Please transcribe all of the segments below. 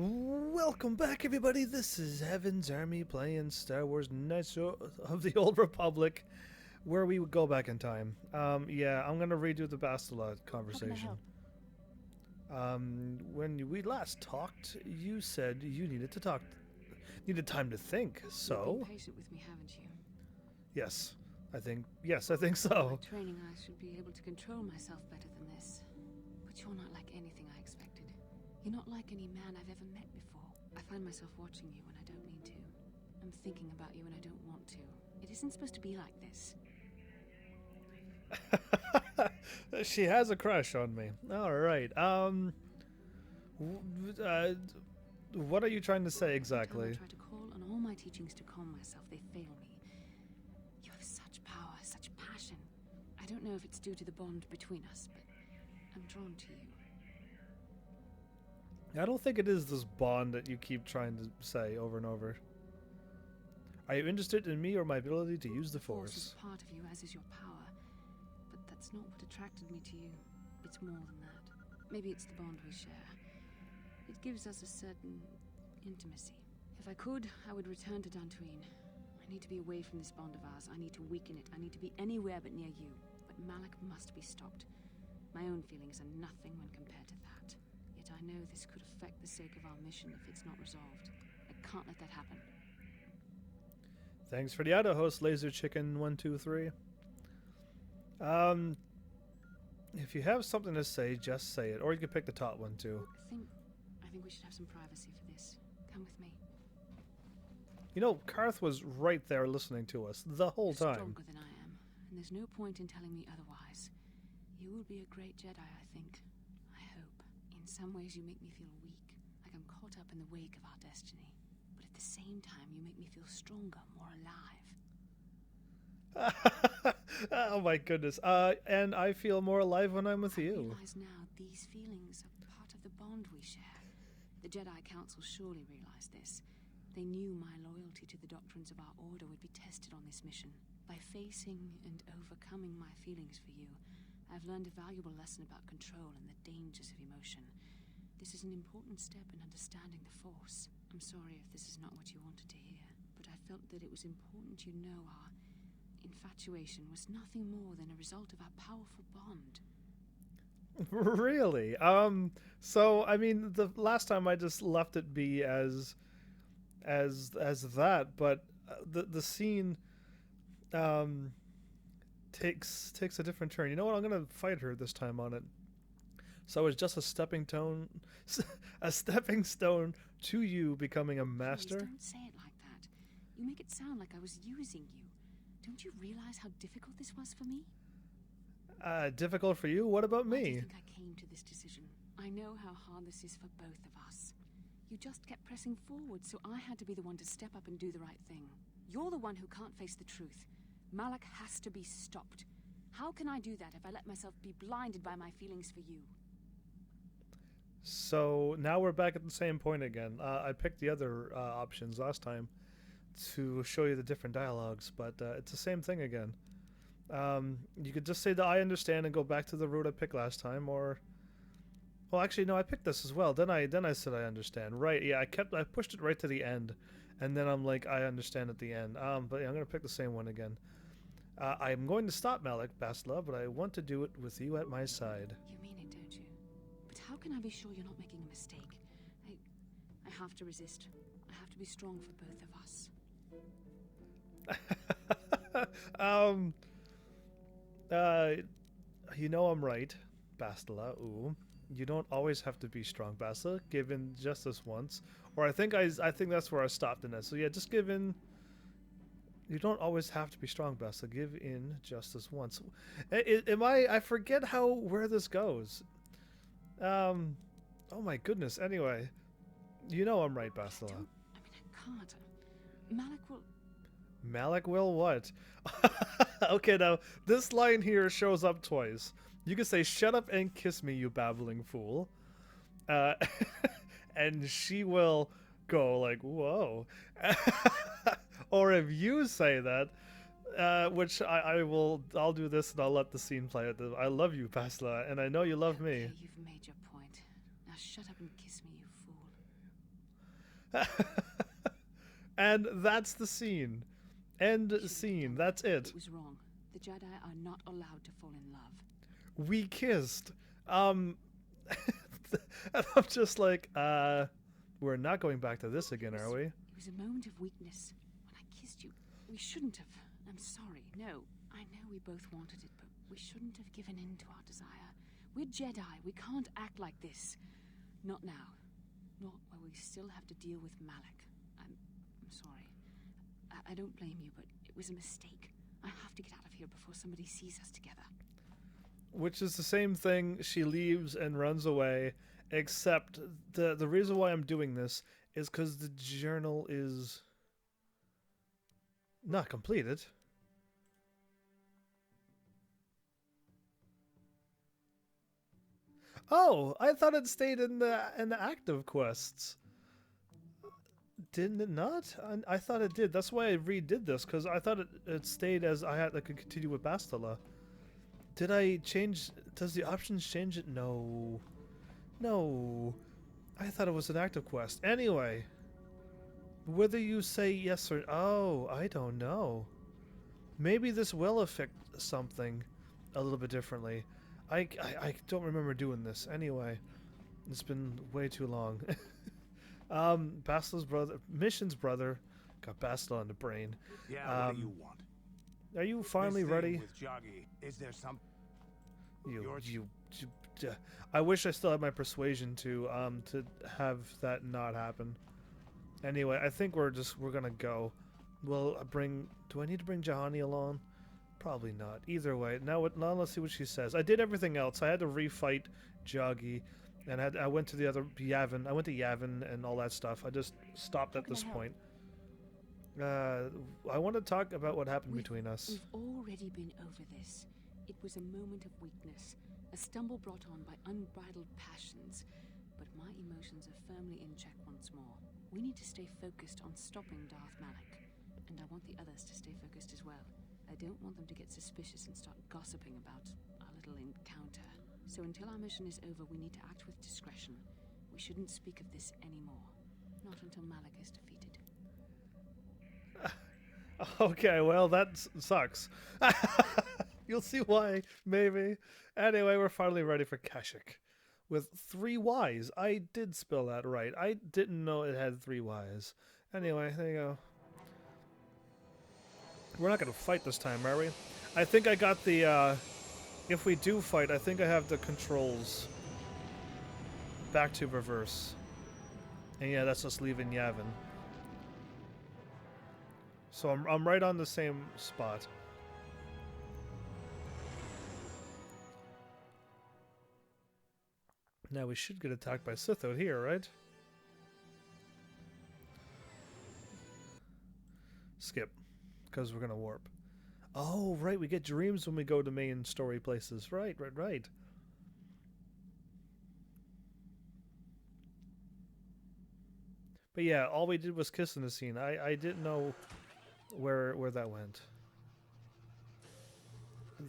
Welcome back, everybody. This is Heaven's Army playing Star Wars Knights of the Old Republic, where we would go back in time. Yeah, I'm gonna redo the Bastila conversation. When we last talked, you said you needed time to think. So, You've been patient with me, haven't you? yes, I think so. By training, I should be able to control myself better than this. But you're not like anything I expected. You're not like any man I've ever met before. I find myself watching you when I don't need to. I'm thinking about you when I don't want to. It isn't supposed to be like this. She has a crush on me. All right. What are you trying to say exactly? Every time I try to call on all my teachings to calm myself, they fail me. You have such power, such passion. I don't know if it's due to the bond between us, but I'm drawn to you. I don't think it is this bond that you keep trying to say over and over. Are you interested in me or my ability to use the Force? Is part of you, as is your power. But that's not what attracted me to you. It's more than that. Maybe it's the bond we share. It gives us a certain intimacy. If I could, I would return to Dantooine. I need to be away from this bond of ours. I need to weaken it. I need to be anywhere but near you. But Malak must be stopped. My own feelings are nothing when compared to that. Yet I know this could affect the sake of our mission if it's not resolved. I can't let that happen. Thanks for the auto host, Laser Chicken 123. If you have something to say, just say it, or you can pick the top one too. I think we should have some privacy for this. Come with me. You know, Karth was right there listening to us the whole You're time. Stronger than I am, and there's no point in telling me otherwise. You will be a great Jedi, I think. I hope. In some ways, you make me feel weak, like I'm caught up in the wake of our destiny. But at the same time, you make me feel stronger, more alive. Oh my goodness. And I feel more alive when I'm with I you. realize now these feelings are part of the bond we share. The Jedi Council surely realized this. They knew my loyalty to the doctrines of our order would be tested on this mission. By facing and overcoming my feelings for you, I've learned a valuable lesson about control and the dangers of emotion. This is an important step in understanding the Force. I'm sorry if this is not what you wanted to hear, but I felt that it was important you know our infatuation was nothing more than a result of our powerful bond. Really? So I mean, the last time I just left it be as that, but the scene takes a different turn. You know what? I'm gonna fight her this time on it. So it's just a stepping stone to you becoming a master. Please don't say it like that. You make it sound like I was using you. Don't you realize how difficult this was for me? Difficult for you? What about Why do you me? think I came to this decision? I know how hard this is for both of us. You just kept pressing forward, so I had to be the one to step up and do the right thing. You're the one who can't face the truth. Malak has to be stopped. How can I do that if I let myself be blinded by my feelings for you? So now we're back at the same point again. I picked the other options last time to show you the different dialogues, but it's the same thing again. You could just say that I understand and go back to the route I picked last time, or... Well, actually, no, I picked this as well. Then I said I understand. Right, yeah, I pushed it right to the end, and then I'm like, I understand at the end. But yeah, I'm going to pick the same one again. I'm going to stop Malak, Bastila, but I want to do it with you at my side. You mean it, don't you? But how can I be sure you're not making a mistake? I have to resist. I have to be strong for both of us. You know I'm right, Bastila. Ooh, you don't always have to be strong, Bastila. Give in just this once, or I think that's where I stopped in it. So yeah, just give in. You don't always have to be strong, Bastila. Give in just this once. Am I forget where this goes. Oh my goodness. Anyway, you know I'm right, Bastila. I can't. Malak will what? Okay, now, this line here shows up twice. You can say, "Shut up and kiss me, you babbling fool." And she will go like, "Whoa." Or if you say that, which I'll do this and I'll let the scene play. I love you, Bastila, and I know you love me. Okay, you've made your point. Now shut up and kiss me, you fool. And that's the scene. End scene. That's it. It was wrong. The Jedi are not allowed to fall in love. We kissed. And I'm just like, we're not going back to this again, are we? It was a moment of weakness. When I kissed you, we shouldn't have. I'm sorry. No, I know we both wanted it, but we shouldn't have given in to our desire. We're Jedi. We can't act like this. Not now. Not while we still have to deal with Malak. I'm sorry. I don't blame you, but it was a mistake. I have to get out of here before somebody sees us together. Which is the same thing. She leaves and runs away, except the reason why I'm doing this is because the journal is not completed. Oh, I thought it stayed in the active quests. Didn't it not? I thought it did. That's why I redid this, because I thought it stayed as I could continue with Bastila. Did I change? Does the options change it? No. No. I thought it was an active quest. Anyway. Whether you say yes or... Oh, I don't know. Maybe this will affect something a little bit differently. I don't remember doing this. Anyway. It's been way too long. Bastila's brother... Mission's brother got Bastila on the brain. Yeah, what do you want? Are you finally This thing ready? with Jolee, is there some... I wish I still had my persuasion to have that not happen. Anyway, I think we're gonna go. Do I need to bring Jahani along? Probably not. Either way, now let's see what she says. I did everything else. I had to refight Jolee, and I went to the other Yavin. I went to Yavin and all that stuff. I just stopped at this point. I want to talk about what happened between us. We've already been over this. It was a moment of weakness, a stumble brought on by unbridled passions. But my emotions are firmly in check once more. We need to stay focused on stopping Darth Malak, and I want the others to stay focused as well. I don't want them to get suspicious and start gossiping about our little encounter. So until our mission is over, we need to act with discretion. We shouldn't speak of this anymore. Not until Malak is defeated. Okay, well, that sucks. You'll see why, maybe. Anyway, we're finally ready for Kashyyyk. With 3 Ys. I did spell that right. I didn't know it had 3 Ys. Anyway, there you go. We're not going to fight this time, are we? I think I got the, if we do fight, I think I have the controls back to reverse. And yeah, that's us leaving Yavin. So I'm right on the same spot. Now we should get attacked by Sith out here, right? Skip, because we're gonna warp. Oh, right, we get dreams when we go to main story places. Right. But yeah, all we did was kiss in the scene. I didn't know where that went.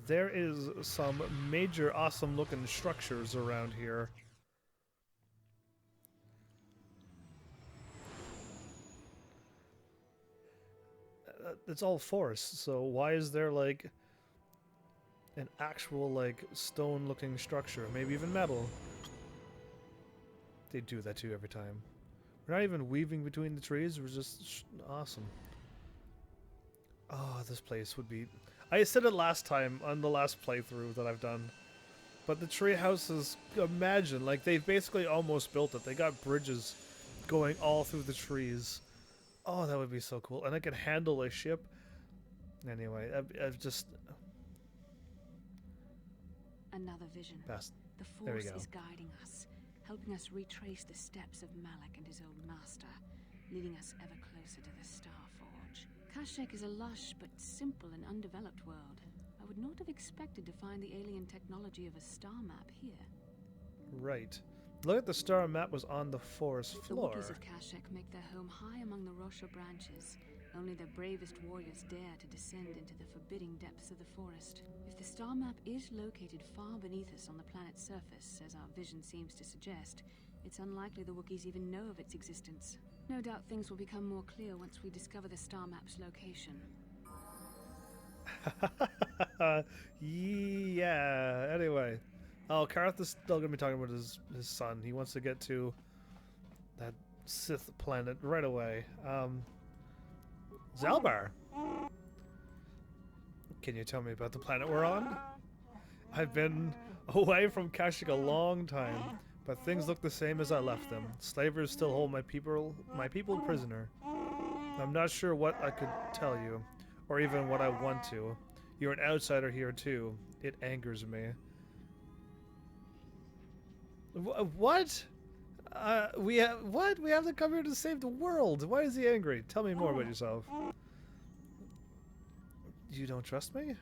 There is some major awesome looking structures around here. It's all forest, so why is there like an actual like stone looking structure, maybe even metal? They do that too every time. We're not even weaving between the trees, we're just awesome. Oh, this place would be... I said it last time on the last playthrough that I've done, but the tree houses, imagine, like they've basically almost built it. They got bridges going all through the trees. Oh, that would be so cool. And I could handle a ship. Anyway, I've just... Another vision. Best. The There we Force go. is guiding us, helping us retrace the steps of Malak and his old master, leading us ever closer to the Star Forge. Kashyyyk is a lush but simple and undeveloped world. I would not have expected to find the alien technology of a star map here. Right. Look at the star map was on the forest floor. The Wookies of Kashyyyk make their home high among the Rosha branches, Only the bravest warriors dare to descend into the forbidding depths of the forest. If the star map is located far beneath us on the planet's surface, as our vision seems to suggest, it's unlikely the Wookiees even know of its existence. No doubt things will become more clear once we discover the star map's location. Yeah, anyway. Oh, Karth is still going to be talking about his son. He wants to get to that Sith planet right away. Zalbar! Can you tell me about the planet we're on? I've been away from Kashyyyk a long time, but things look the same as I left them. Slavers still hold my people prisoner. I'm not sure what I could tell you, or even what I want to. You're an outsider here too. It angers me. What? We have what? We have to come here to save the world. Why is he angry? Tell me more about yourself. You don't trust me?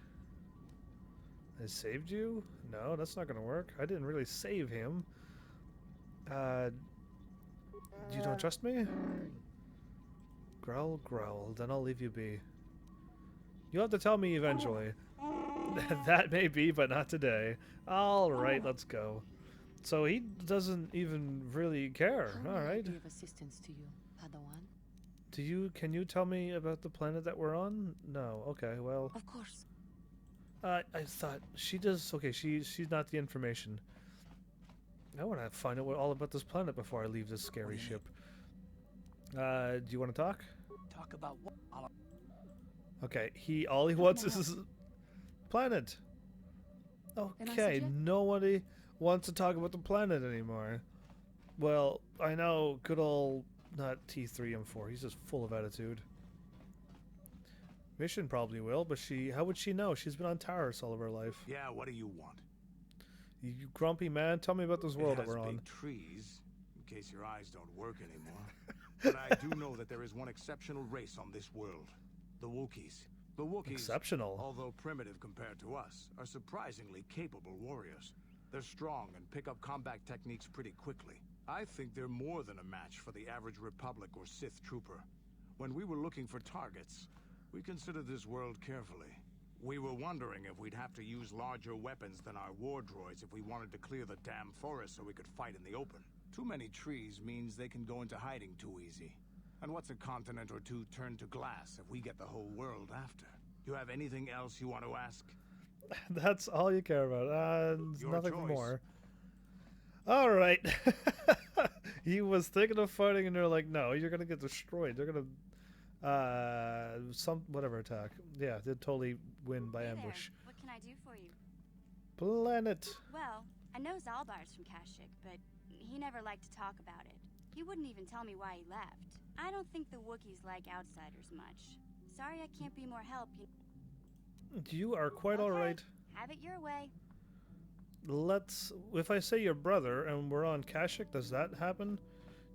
I saved you? No, that's not gonna work. I didn't really save him. You don't trust me? Growl, growl. Then I'll leave you be. You'll have to tell me eventually. That may be, but not today. Alright, let's go. So he doesn't even really care. Alright. Be of assistance to you, Padawan? Can you tell me about the planet that we're on? No. Okay, well. Of course. I thought she does. Okay, she's not the information. I want to find out all about this planet before I leave this scary ship. Do you want to talk? Talk about what? Okay, all he wants is his planet. Okay, nobody wants to talk about the planet anymore. Well, I know good old not T3M4. He's just full of attitude. Mission probably will, but how would she know? She's been on Taurus all of her life. Yeah, what do you want? You grumpy man, tell me about this world that we're on. It has big trees, in case your eyes don't work anymore. But I do know that there is one exceptional race on this world. The Wookies. The Wookies, exceptional, although primitive compared to us, are surprisingly capable warriors. They're strong and pick up combat techniques pretty quickly. I think they're more than a match for the average Republic or Sith trooper. When we were looking for targets, we considered this world carefully. We were wondering if we'd have to use larger weapons than our war droids if we wanted to clear the damn forest so we could fight in the open. Too many trees means they can go into hiding too easy. And what's a continent or two turned to glass if we get the whole world after? You have anything else you want to ask? That's all you care about. Nothing choice. more. All right. He was thinking of fighting, and they're like, "No, you're gonna get destroyed. They're gonna whatever attack. Yeah, they'd totally win by ambush." There. What can I do for you? Planet. Well, I know Zalbar's from Kashyyyk, but he never liked to talk about it. He wouldn't even tell me why he left. I don't think the Wookiees like outsiders much. Sorry I can't be more help. You are quite Okay, all right. Have it your way. If I say your brother and we're on Kashyyyk, does that happen?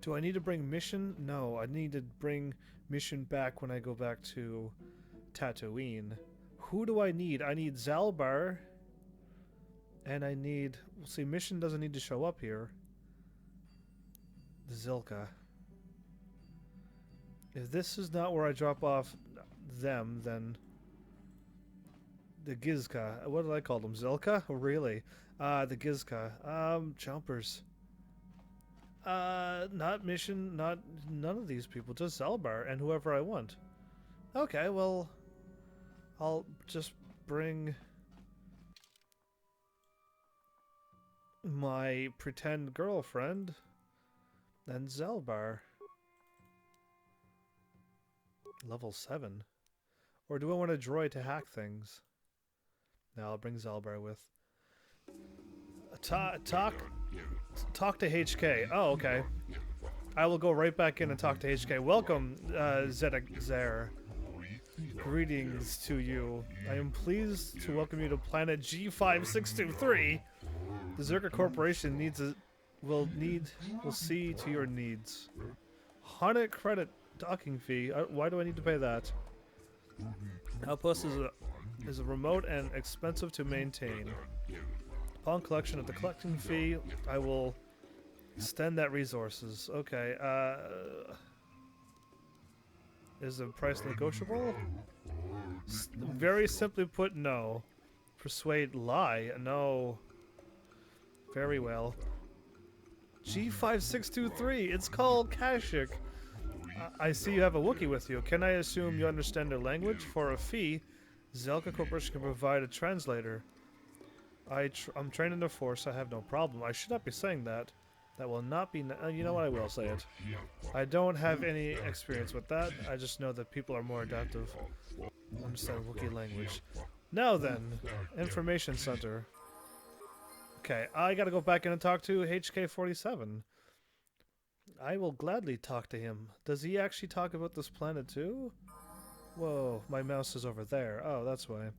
Do I need to bring mission? No, I need to bring mission back when I go back to Tatooine. Who do I need? I need Zalbar. And I need... See, mission doesn't need to show up here. Zilka. If this is not where I drop off them, then... The Gizka. What did I call them? Zilka? Oh, really? The Gizka. Jumpers. Not mission, none of these people. Just Zalbar and whoever I want. Okay, well... I'll just bring... my pretend girlfriend and Zalbar. Level 7. Or do I want a droid to hack things? No, I'll bring Zalbar with. Talk to HK. Oh, okay. I will go right back in and talk to HK. Welcome, Zedek Zer. Greetings to you. I am pleased to welcome you to planet G5623. The Zerka Corporation will see to your needs. 100 credit docking fee. Why do I need to pay that? Outpost is a remote and expensive to maintain. Upon collection of the collecting fee, I will extend that resources. Okay. Is the price negotiable? Very simply put, no. Persuade, lie, no. Very well. G5623, it's called Kashyyyk. I see you have a Wookiee with you. Can I assume you understand their language? For a fee, Zelka Corporation can provide a translator. I'm trained in the Force, I have no problem. I should not be saying that. That will not be... you know what, I will say it. I don't have any experience with that. I just know that people are more adaptive. Understand Wookiee language. Now then, Information Center. Okay, I gotta go back in and talk to HK47. I will gladly talk to him. Does he actually talk about this planet too? Whoa, my mouse is over there. Oh, that's why.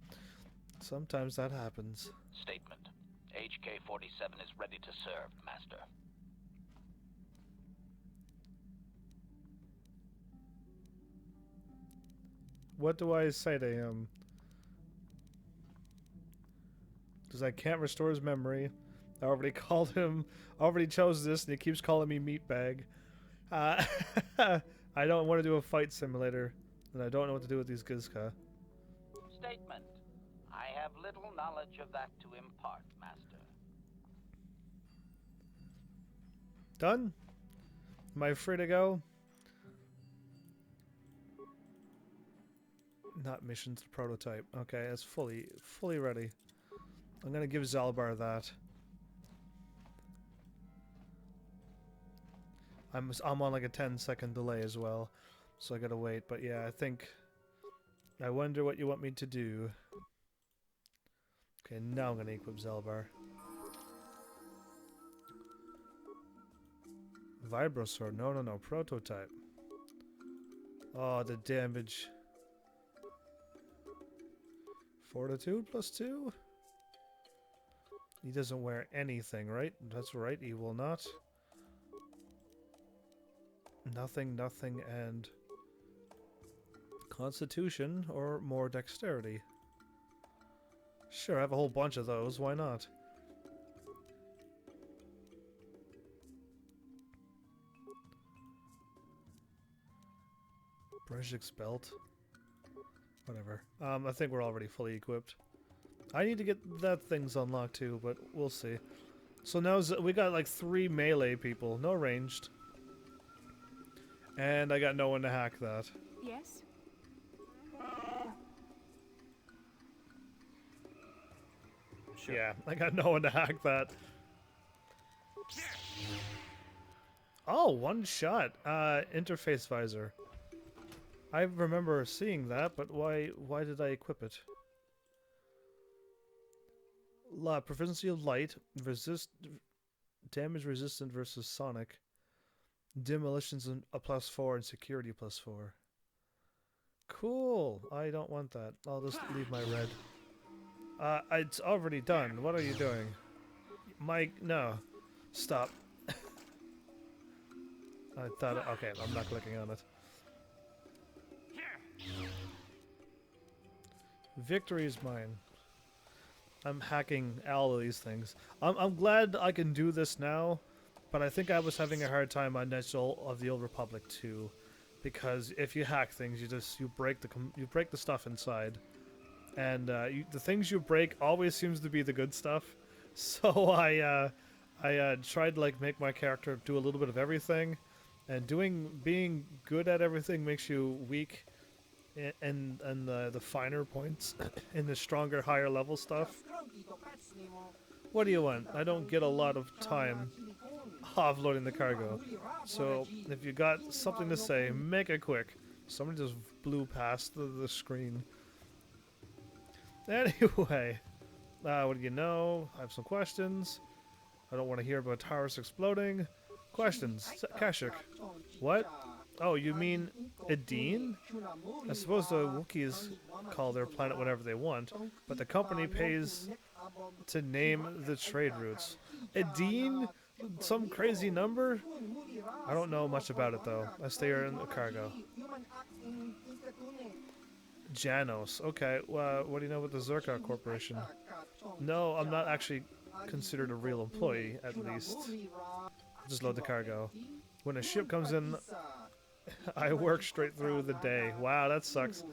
Sometimes that happens. Statement. HK-47 is ready to serve, Master. What do I say to him? Because I can't restore his memory. I already called him, already chose this, and he keeps calling me meatbag. I don't want to do a fight simulator, and I don't know what to do with these Gizka. Statement. I have little knowledge of that to impart, Master. Done? Am I free to go? Not missions, prototype. Okay, it's fully ready. I'm gonna give Zalbar that. I'm on like a 10-second delay as well, so I gotta wait. But yeah, I wonder what you want me to do. Okay, now I'm gonna equip Zalbar. Vibrosword. No. Prototype. Oh, the damage. Fortitude +2? He doesn't wear anything, right? That's right, he will not. Nothing, and Constitution or more dexterity. Sure, I have a whole bunch of those, why not? Brezhik's belt. Whatever. I think we're already fully equipped. I need to get that thing's unlocked too, but we'll see. So now we got like 3 melee people, no ranged. And I got no one to hack that. Yes? Sure. Yeah, I got no one to hack that. Oh, one shot. Interface visor. I remember seeing that, but why did I equip it? Proficiency of light, damage resistant versus sonic. Demolitions a +4 and security +4. Cool. I don't want that. I'll just leave my red. It's already done. What are you doing? Mike, no. Stop. I thought... Okay, I'm not clicking on it. Victory is mine. I'm hacking all of these things. I'm glad I can do this now, but I think I was having a hard time on Knights of the Old Republic too, because if you hack things, you break the stuff inside, and the things you break always seems to be the good stuff. So I tried to like make my character do a little bit of everything, and being good at everything makes you weak in the finer points in the stronger, higher level stuff. What do you want? I don't get a lot of time offloading the cargo, so if you got something to say, make it quick. Somebody just blew past the screen. Anyway, what do you know? I have some questions. I don't want to hear about towers exploding. Questions. Kashyyyk. What? Oh, you mean Edine? I suppose the Wookiees call their planet whatever they want, but the company pays to name the trade routes. Edine? Some crazy number? I don't know much about it though. I stay here in the cargo. Janos. Okay, what do you know about the Zerka Corporation? No, I'm not actually considered a real employee, at least. Just load the cargo. When a ship comes in, I work straight through the day. Wow, that sucks.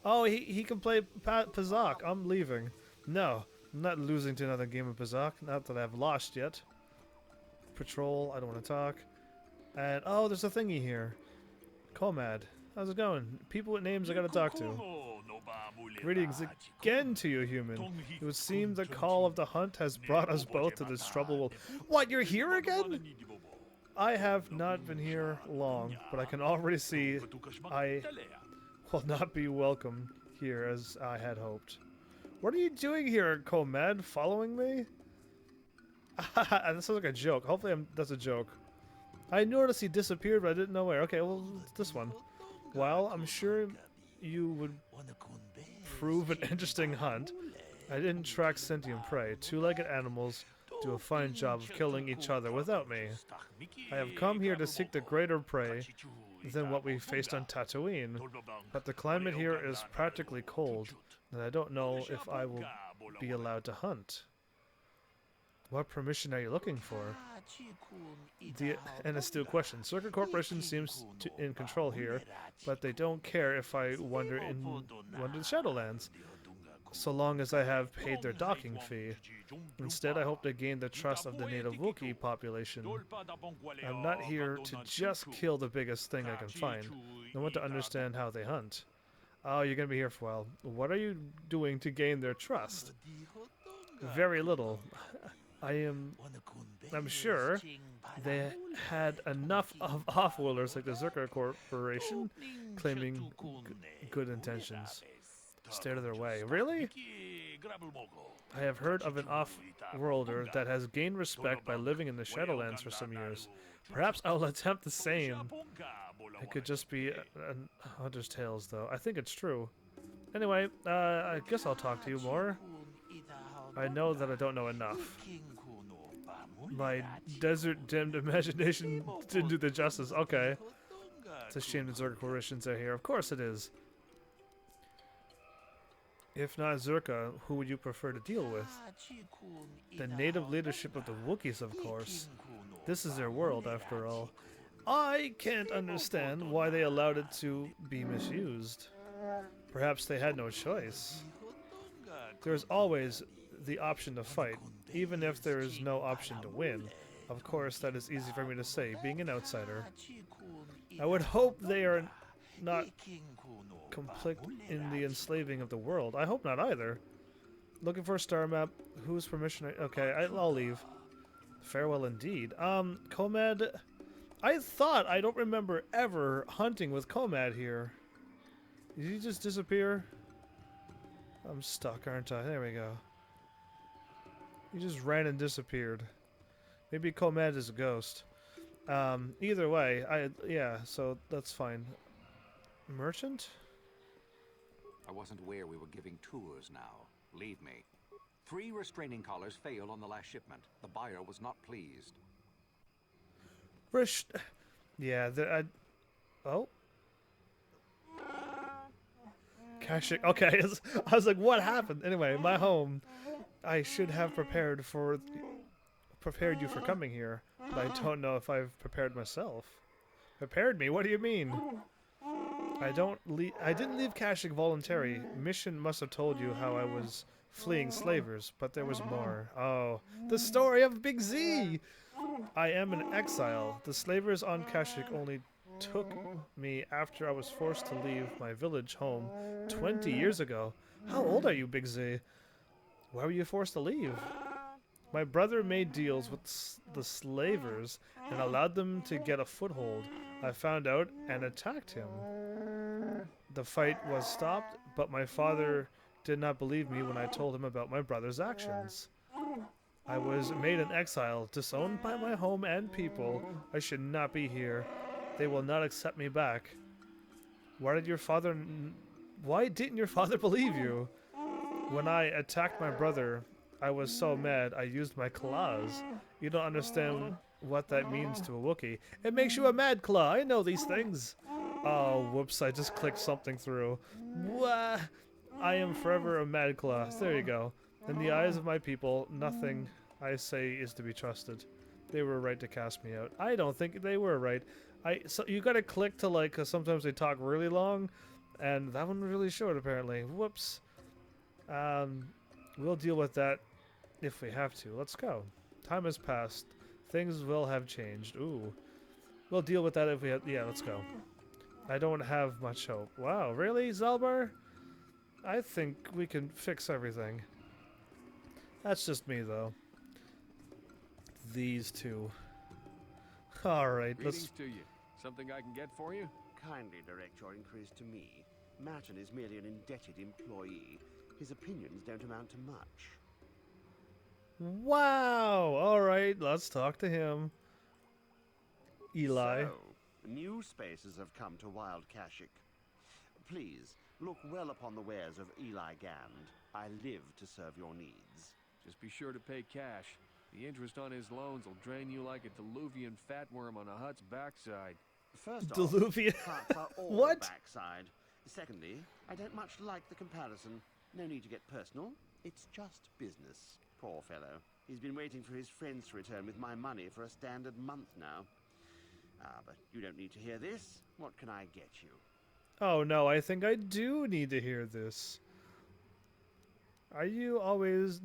Oh, he can play Pazak. I'm leaving. No, I'm not losing to another game of Pazak. Not that I've lost yet. Patrol, I don't want to talk. And, oh, there's a thingy here. Comad, how's it going? People with names I gotta talk to. Greetings again to you, human. It would seem the call of the hunt has brought us both to this trouble. What, you're here again? I have not been here long, but I can already see I will not be welcome here as I had hoped. What are you doing here, Comad? Following me? That sounds like a joke. Hopefully that's a joke. I noticed he disappeared, but I didn't know where. Okay, well, it's this one. Well, I'm sure you would prove an interesting hunt. I didn't track sentient prey. Two-legged animals do a fine job of killing each other without me. I have come here to seek the greater prey than what we faced on Tatooine, but the climate here is practically cold, and I don't know if I will be allowed to hunt. What permission are you looking for? And a still question. Circuit Corporation seems in control here, but they don't care if I wander the Shadowlands, so long as I have paid their docking fee. Instead, I hope to gain the trust of the native Wookiee population. I'm not here to just kill the biggest thing I can find. I want to understand how they hunt. Oh, you're gonna be here for a while. What are you doing to gain their trust? Very little. I'm sure they had enough of off-worlders like the Zerka Corporation claiming good intentions. Stay out of their way. Really? I have heard of an off-worlder that has gained respect by living in the Shadowlands for some years. Perhaps I'll attempt the same. It could just be an hunter's tales, though. I think it's true. Anyway, I guess I'll talk to you more. I know that I don't know enough. My desert-dimmed imagination didn't do the justice. Okay. It's a shame the Zerka Corporations are here. Of course it is. If not Zerka, who would you prefer to deal with? The native leadership of the Wookiees, of course. This is their world, after all. I can't understand why they allowed it to be misused. Perhaps they had no choice. There's always the option to fight, even if there is no option to win. Of course, that is easy for me to say, being an outsider. I would hope they are not complicit in the enslaving of the world. I hope not either. Looking for a star map. Whose permission? Okay, I'll leave. Farewell indeed. Comad, I don't remember ever hunting with Comad here. Did he just disappear? I'm stuck, aren't I? There we go. He just ran and disappeared. Maybe Comad is a ghost. Either way, yeah, so that's fine. Merchant? I wasn't aware we were giving tours now. Leave me. 3 restraining collars failed on the last shipment. The buyer was not pleased. Yeah, oh. Kashyyyk. Okay, I was like, what happened? Anyway, my home. I should have prepared you for coming here, but I don't know if I've prepared myself. Prepared me? What do you mean? I didn't leave Kashyyyk voluntary. Mission must have told you how I was fleeing slavers, but there was more. Oh, the story of Big Z! I am an exile. The slavers on Kashyyyk only took me after I was forced to leave my village home 20 years ago. How old are you, Big Z? Why were you forced to leave? My brother made deals with the slavers and allowed them to get a foothold. I found out and attacked him. The fight was stopped, but my father did not believe me when I told him about my brother's actions. I was made an exile, disowned by my home and people. I should not be here. They will not accept me back. Why didn't your father believe you? When I attacked my brother, I was so mad I used my claws. You don't understand what that means to a Wookiee. It makes you a mad claw. I know these things. Oh, whoops, I just clicked something through. Wah! I am forever a mad claw. There you go. In the eyes of my people, nothing I say is to be trusted. They were right to cast me out. I don't think they were right. So you gotta click to like, cause sometimes they talk really long, and that one was really short apparently. Whoops. We'll deal with that if we have to. Let's go. Time has passed. Things will have changed. Ooh. We'll deal with that if we have... Yeah, let's go. I don't have much hope. Wow, really, Zalbar? I think we can fix everything. That's just me, though. These two. Alright, let's... Greetings to you. Something I can get for you? Kindly direct your inquiries to me. Martin is merely an indebted employee. His opinions don't amount to much. Wow! Alright, let's talk to him. Eli. So, new spaces have come to Wild Kashyyyk. Please, look well upon the wares of Eli Gand. I live to serve your needs. Just be sure to pay cash. The interest on his loans will drain you like a diluvian fatworm on a hut's backside. First Diluvian. off, hearts are all What? backside. Secondly, I don't much like the comparison. No need to get personal. It's just business. Poor fellow. He's been waiting for his friends to return with my money for a standard month now. But you don't need to hear this. What can I get you? Oh no, I think I do need to hear this. Do you always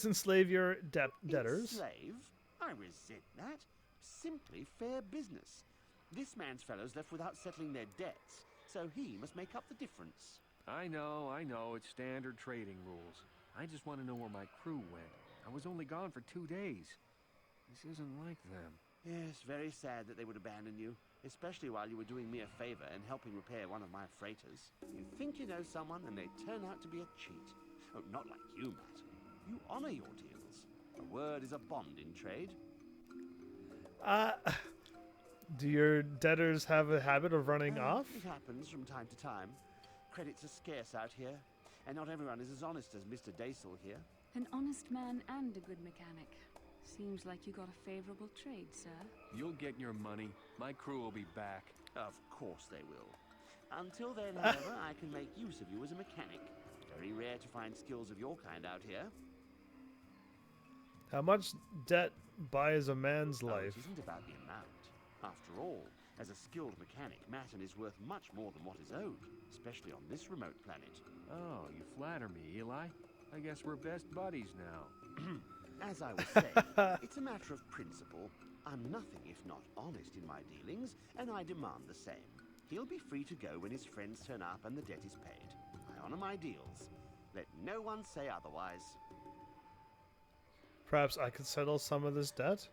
enslave your debtors? Enslave? I resent that. Simply fair business. This man's fellows left without settling their debts, so he must make up the difference. I know, it's standard trading rules. I just want to know where my crew went. I was only gone for 2 days. This isn't like them. Yes, very sad that they would abandon you, especially while you were doing me a favor and helping repair one of my freighters. You think you know someone, and they turn out to be a cheat. Oh, not like you, Matt. You honor your deals. A word is a bond in trade. Do your debtors have a habit of running off? It happens from time to time. Credits are scarce out here, and not everyone is as honest as Mr. Daisel here. An honest man and a good mechanic. Seems like you got a favorable trade, sir. You'll get your money. My crew will be back. Of course they will. Until then, however, I can make use of you as a mechanic. Very rare to find skills of your kind out here. How much debt buys a man's life? It isn't about the amount. After all, as a skilled mechanic, Matin is worth much more than what is owed, especially on this remote planet. Oh, you flatter me, Eli. I guess we're best buddies now. As I was saying, it's a matter of principle. I'm nothing if not honest in my dealings, and I demand the same. He'll be free to go when his friends turn up and the debt is paid. I honor my deals. Let no one say otherwise. Perhaps I could settle some of this debt?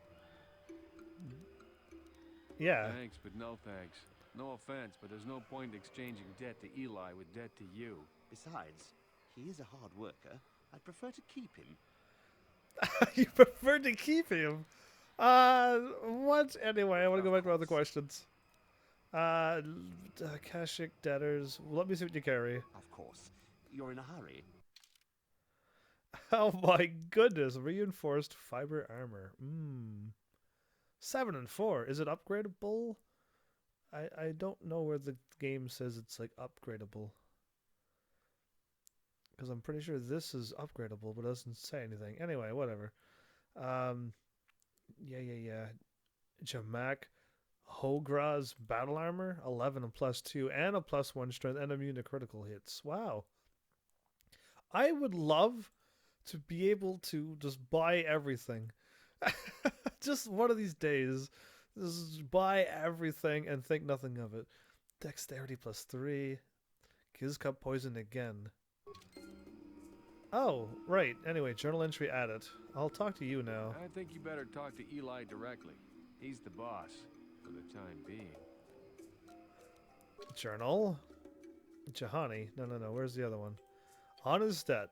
Yeah. Thanks, but no thanks. No offense, but there's no point exchanging debt to Eli with debt to you. Besides, he is a hard worker. I'd prefer to keep him. You prefer to keep him? What? Anyway, I want to go back to other questions. Kashyyyk debtors. Let me see what you carry. Of course. You're in a hurry. Oh my goodness. Reinforced fiber armor. 7 and 4. Is it upgradable? I don't know where the game says it's like upgradable. Because I'm pretty sure this is upgradable, but it doesn't say anything. Anyway, whatever. Yeah. Jamak Hograz battle armor, 11 and +2, and a +1 strength, and immune to critical hits. Wow. I would love to be able to just buy everything. Just one of these days, just buy everything and think nothing of it. Dexterity +3. Giz Cup poison again. Oh, right. Anyway, journal entry added. I'll talk to you now. I think you better talk to Eli directly. He's the boss, for the time being. Journal? Jahani. No. Where's the other one? On his debt.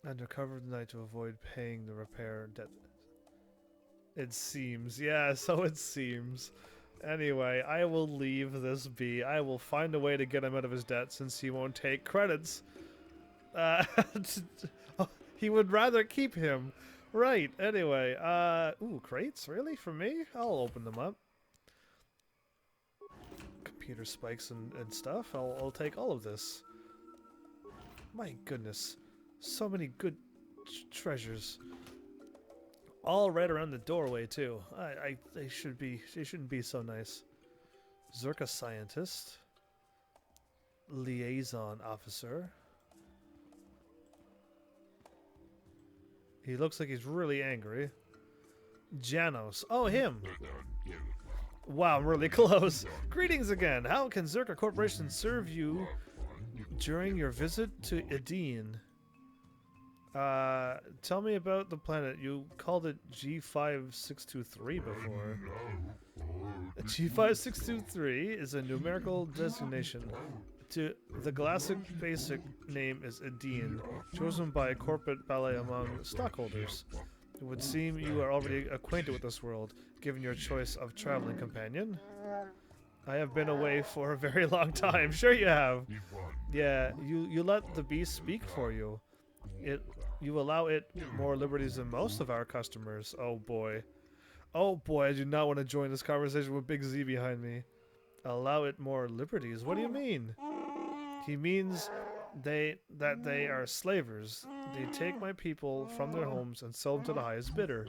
And recover the night to avoid paying the repair debt. It seems. Yeah, so it seems. Anyway, I will leave this be. I will find a way to get him out of his debt since he won't take credits. He would rather keep him. Right, anyway. Ooh, crates? Really? For me? I'll open them up. Computer spikes and stuff. I'll take all of this. My goodness. So many good treasures. All right around the doorway too. They shouldn't be so nice. Zerka scientist. Liaison officer. He looks like he's really angry. Janos. Oh, him. Wow, I'm really close. Greetings again. How can Zerka Corporation serve you during your visit to Edene? Tell me about the planet. You called it G5623 before. G5623 is a numerical designation. The classic basic name is Edene, chosen by a corporate ballet among stockholders. It would seem you are already acquainted with this world, given your choice of traveling companion. I have been away for a very long time. Sure you have. Yeah, you let the beast speak for you. You allow it more liberties than most of our customers. Oh boy. Oh boy, I do not want to join this conversation with Big Z behind me. Allow it more liberties? What do you mean? He means that they are slavers. They take my people from their homes and sell them to the highest bidder.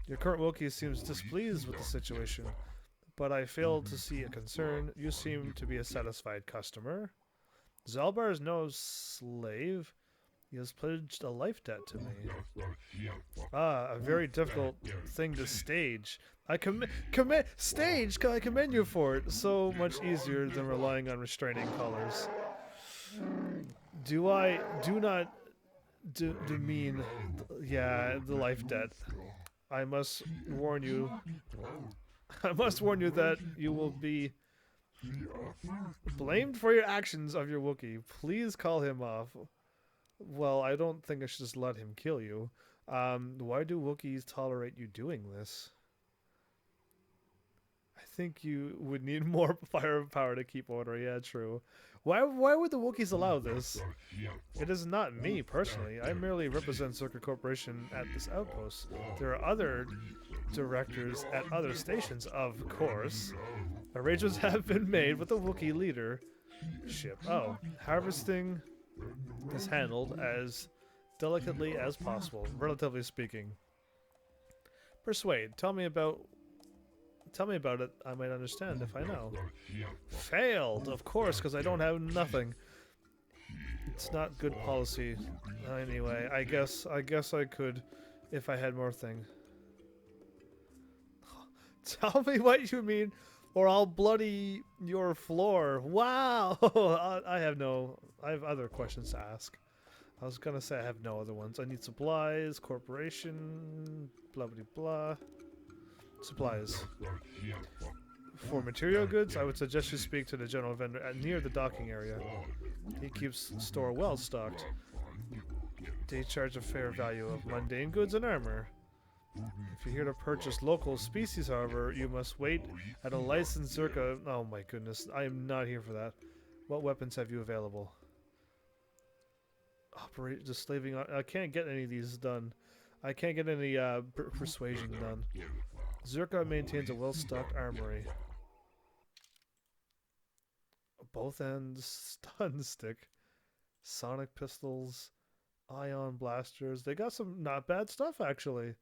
Your current Wookiee seems displeased with the situation, but I fail to see a concern. You seem to be a satisfied customer. Zalbar is no slave. He has pledged a life debt to me. Ah, a very difficult thing to stage. I commend you for it. So much easier than relying on restraining collars. Do not mean, yeah, the life debt. I must warn you. I must warn you that you will be blamed for your actions of your Wookiee. Please call him off. Well, I don't think I should just let him kill you. Why do Wookiees tolerate you doing this? I think you would need more firepower to keep order. Yeah, true. Why would the Wookiees allow this? It is not me, personally. I merely represent Zerka Corporation at this outpost. There are other directors at other stations, of course. Arrangements have been made with the Wookiee leader. Ship. Oh, harvesting is handled as delicately as possible, relatively speaking. Persuade. Tell me about it. I might understand if I know. Failed, of course, because I don't have nothing. It's not good policy. Anyway, I guess I could if I had more things. Tell me what you mean, or I'll bloody your floor. Wow! I have other questions to ask. I was gonna say I have no other ones. I need supplies, corporation, blah blah blah. Supplies. For material goods, I would suggest you speak to the general vendor near the docking area. He keeps the store well stocked. They charge a fair value of mundane goods and armor. If you're here to purchase local species, however, you must wait at a licensed Zerka. Oh my goodness, I am not here for that. What weapons have you available? Operate just slaving on. I can't get any of these done. I can't get any persuasion done. Zerka maintains a well-stocked armory. Both ends, stun stick, sonic pistols, ion blasters. They got some not bad stuff actually.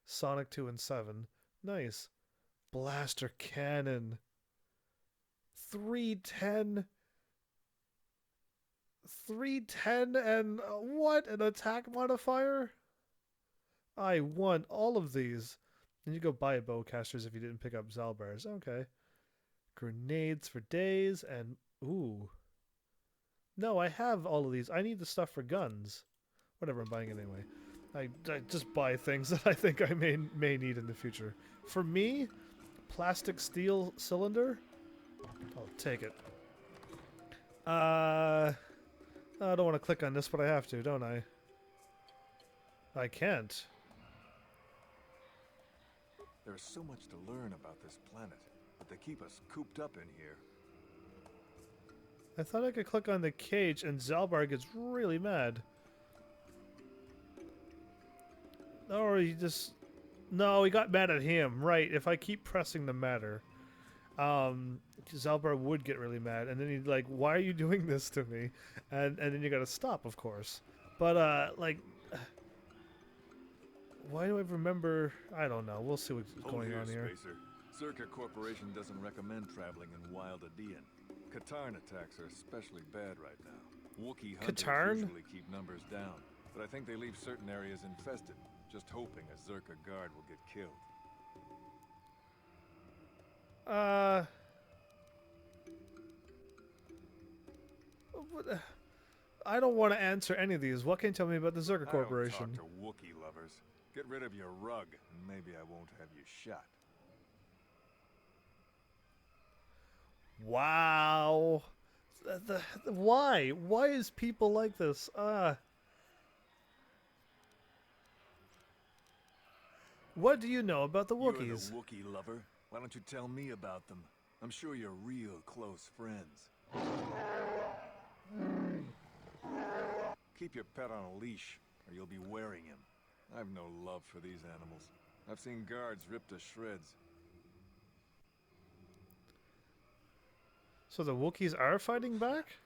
Sonic 2 and 7. Nice. Blaster cannon. 310. 310 and what? An attack modifier? I want all of these. And you go buy bowcasters if you didn't pick up Zalbars. Okay. Grenades for days and... Ooh. No, I have all of these. I need the stuff for guns. Whatever, I'm buying it anyway. I just buy things that I think I may need in the future. For me, plastic steel cylinder? I'll take it. I don't want to click on this, but I have to, don't I? I can't. There's so much to learn about this planet, but they keep us cooped up in here. I thought I could click on the cage and Zalbar gets really mad. Or he just... No, he got mad at him. Right, if I keep pressing the matter. Zalbar would get really mad. And then he'd like, why are you doing this to me? And then you gotta stop, of course. But, like... Why do I remember? I don't know. We'll see what's going on here. Spacer. Zerka Corporation doesn't recommend traveling in Wild Adean. Katarn attacks are especially bad right now. Wookiee hunters Katarn? usually keep numbers down, but I think they leave certain areas infested, just hoping a Zerka guard will get killed. I don't want to answer any of these. What can you tell me about the Zerka Corporation? I don't talk to Wookiee lovers. Get rid of your rug, and maybe I won't have you shot. Wow. Why? Why is people like this? What do you know about the Wookiees? You're the Wookiee lover. Why don't you tell me about them? I'm sure you're real close friends. Keep your pet on a leash, or you'll be wearing him. I've no love for these animals. I've seen guards ripped to shreds. So the Wookiees are fighting back?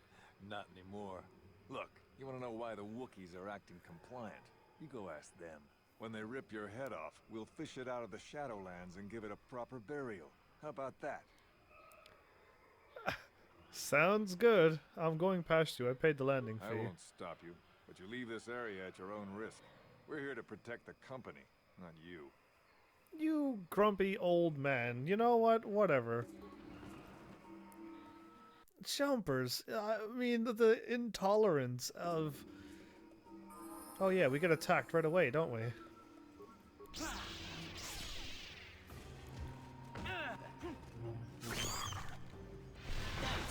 Not anymore. Look, you want to know why the Wookiees are acting compliant? You go ask them. When they rip your head off, we'll fish it out of the Shadowlands and give it a proper burial. How about that? Sounds good. I'm going past you. I paid the landing fee. I won't stop you, but you leave this area at your own risk. We're here to protect the company, not you. You grumpy old man. You know what? Whatever. Jumpers. I mean, the intolerance of... Oh yeah, we get attacked right away, don't we?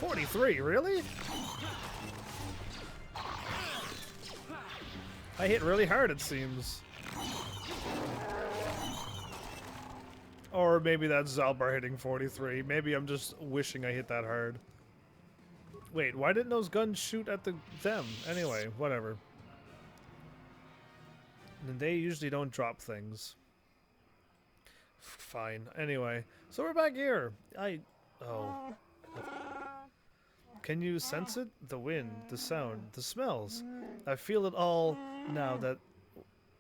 $43, really? I hit really hard, it seems. Or maybe that's Zalbar hitting 43. Maybe I'm just wishing I hit that hard. Wait, why didn't those guns shoot at them? Anyway, whatever. And they usually don't drop things. Fine. Anyway, so we're back here. Oh. Can you sense it? The wind, the sound, the smells. I feel it all now that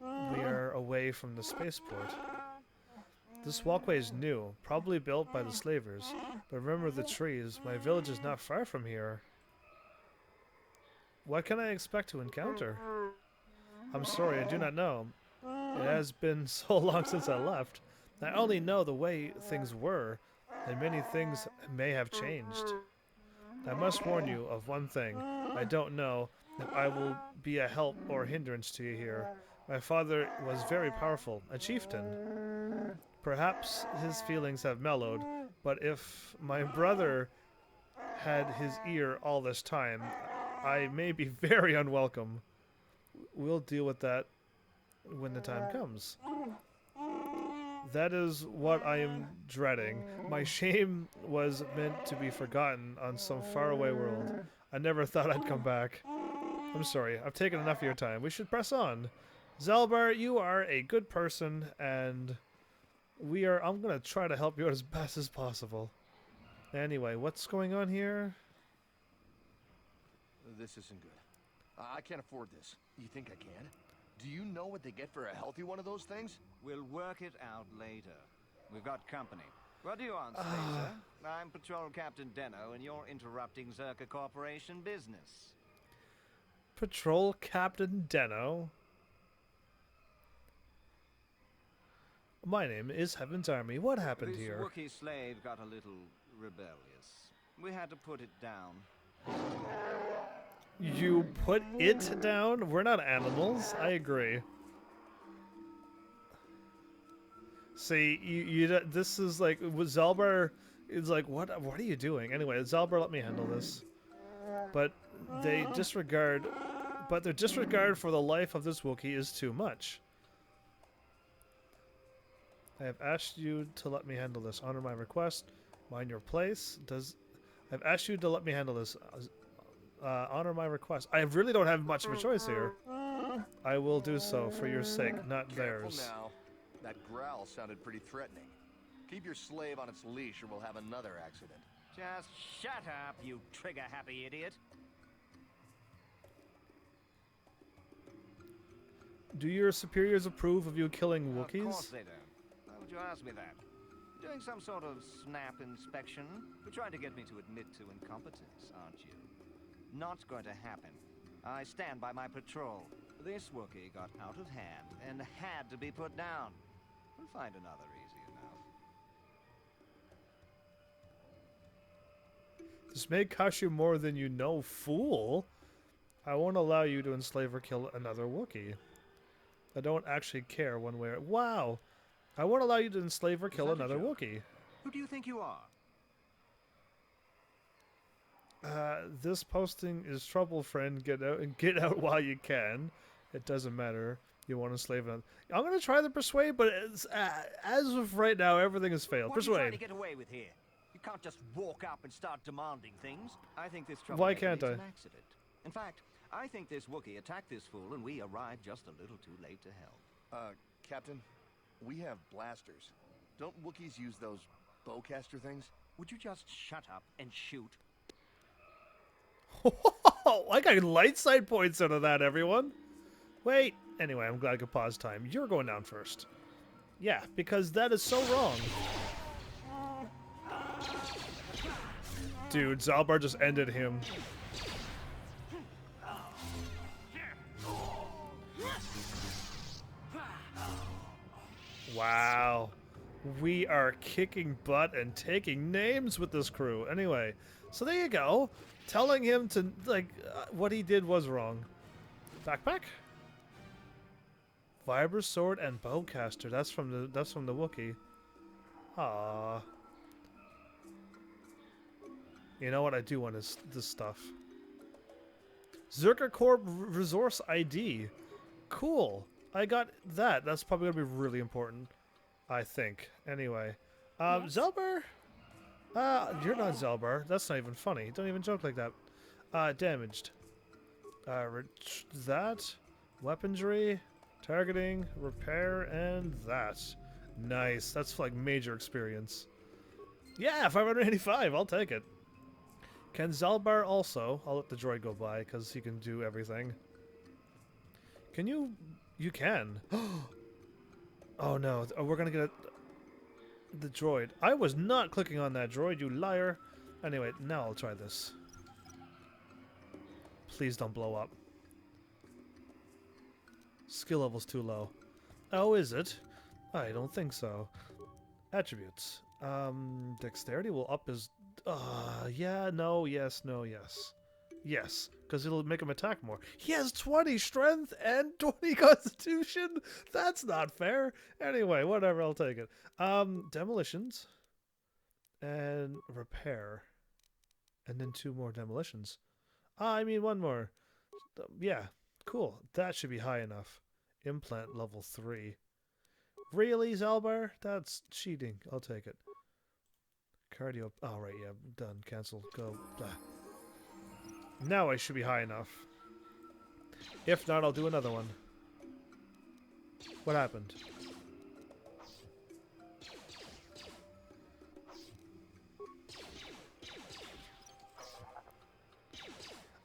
we are away from the spaceport. This walkway is new, probably built by the slavers. But remember the trees. My village is not far from here. What can I expect to encounter? I'm sorry, I do not know. It has been so long since I left. I only know the way things were, and many things may have changed. I must warn you of one thing. I don't know if I will be a help or hindrance to you here. My father was very powerful, a chieftain. Perhaps his feelings have mellowed, but if my brother had his ear all this time, I may be very unwelcome. We'll deal with that when the time comes. That is what I am dreading. My shame was meant to be forgotten on some faraway world. I never thought I'd come back. I'm sorry, I've taken enough of your time. We should press on. Zalbar, you are a good person, and I'm gonna try to help you out as best as possible. Anyway, what's going on here? This isn't good. I can't afford this. You think I can? Do you know what they get for a healthy one of those things? We'll work it out later. We've got company. What do you want, Spacer? I'm Patrol Captain Denno, and you're interrupting Zerka Corporation business. Patrol Captain Denno? My name is Heaven's Army. What happened this here? Wookiee slave got a little rebellious. We had to put it down. You put it down? We're not animals. I agree. See, this is like, with Zalbar is like, what are you doing? Anyway, Zalbar let me handle this. But their disregard for the life of this Wookiee is too much. I have asked you to let me handle this. Honor my request. Mind your place. I've asked you to let me handle this. Honor my request. I really don't have much of a choice here. I will do so for your sake, not theirs. Now. That growl sounded pretty threatening. Keep your slave on its leash or we'll have another accident. Just shut up, you trigger-happy idiot. Do your superiors approve of you killing Wookiees? Of course they don't. Why would you ask me that? Doing some sort of snap inspection? You're trying to get me to admit to incompetence, aren't you? Not going to happen. I stand by my patrol. This Wookiee got out of hand and had to be put down. We'll find another easy enough. This may cost you more than you know, fool. I won't allow you to enslave or kill another Wookiee. I don't actually care one way or... Wow! I won't allow you to enslave or kill another Wookiee. Who do you think you are? This posting is trouble, friend. Get out while you can. It doesn't matter. You want to enslave another... I'm going to try the persuade, but as of right now, everything has failed. What are you trying to Persuade. get away with here? You can't just walk up and start demanding things. I think this Why can't is I? an accident. In fact, I think this Wookiee attacked this fool and we arrived just a little too late to help. Captain, we have blasters. Don't Wookiees use those bowcaster things? Would you just shut up and shoot? I got light side points out of that, everyone. Wait. Anyway, I'm glad I could pause time. You're going down first. Yeah, because that is so wrong. Dude, Zalbar just ended him. Wow. We are kicking butt and taking names with this crew. Anyway, so there you go. Telling him to, like, what he did was wrong. Backpack? Vibra sword and bowcaster. That's from the Wookiee. Ah. You know what? I do want this stuff. Zerka Corp Resource ID. Cool. I got that. That's probably gonna be really important. I think. Anyway. Zelbar? You're not Zelbar. That's not even funny. Don't even joke like that. Damaged. That. Weaponry. Targeting. Repair. And that. Nice. That's like major experience. Yeah, 585. I'll take it. Can Zalbar also... I'll let the droid go by because he can do everything. Can you... You can. Oh no, we're gonna get the droid. I was not clicking on that droid, you liar. Anyway, now I'll try this. Please don't blow up. Skill level's too low. Oh, is it? I don't think so. Attributes. Dexterity will up his... yeah, no, yes, no, yes. Yes, because it'll make him attack more. He has 20 strength and 20 constitution? That's not fair. Anyway, whatever, I'll take it. Demolitions. And repair. And then 2 more demolitions. I mean, 1 more. Yeah, cool. That should be high enough. Implant level 3. Really, Zalbar? That's cheating. I'll take it. Cardio. Oh, right, yeah. Done. Cancel. Go. Blah. Now I should be high enough. If not, I'll do another one. What happened?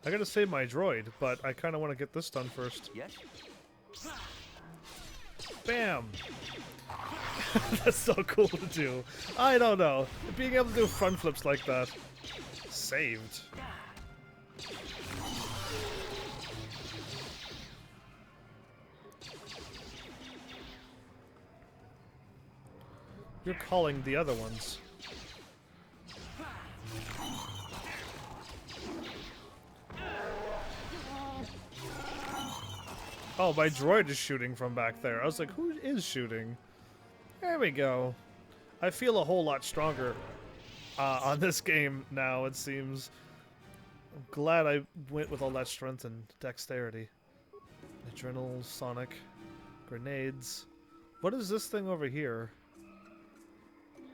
I gotta save my droid, but I kind of want to get this done first. Yes? Bam! That's so cool to do. I don't know. Being able to do front flips like that. Saved. You're calling the other ones. Oh, my droid is shooting from back there. I was like, who is shooting? There we go. I feel a whole lot stronger on this game now, it seems. I'm glad I went with all that strength and dexterity. Adrenal, sonic, grenades. What is this thing over here?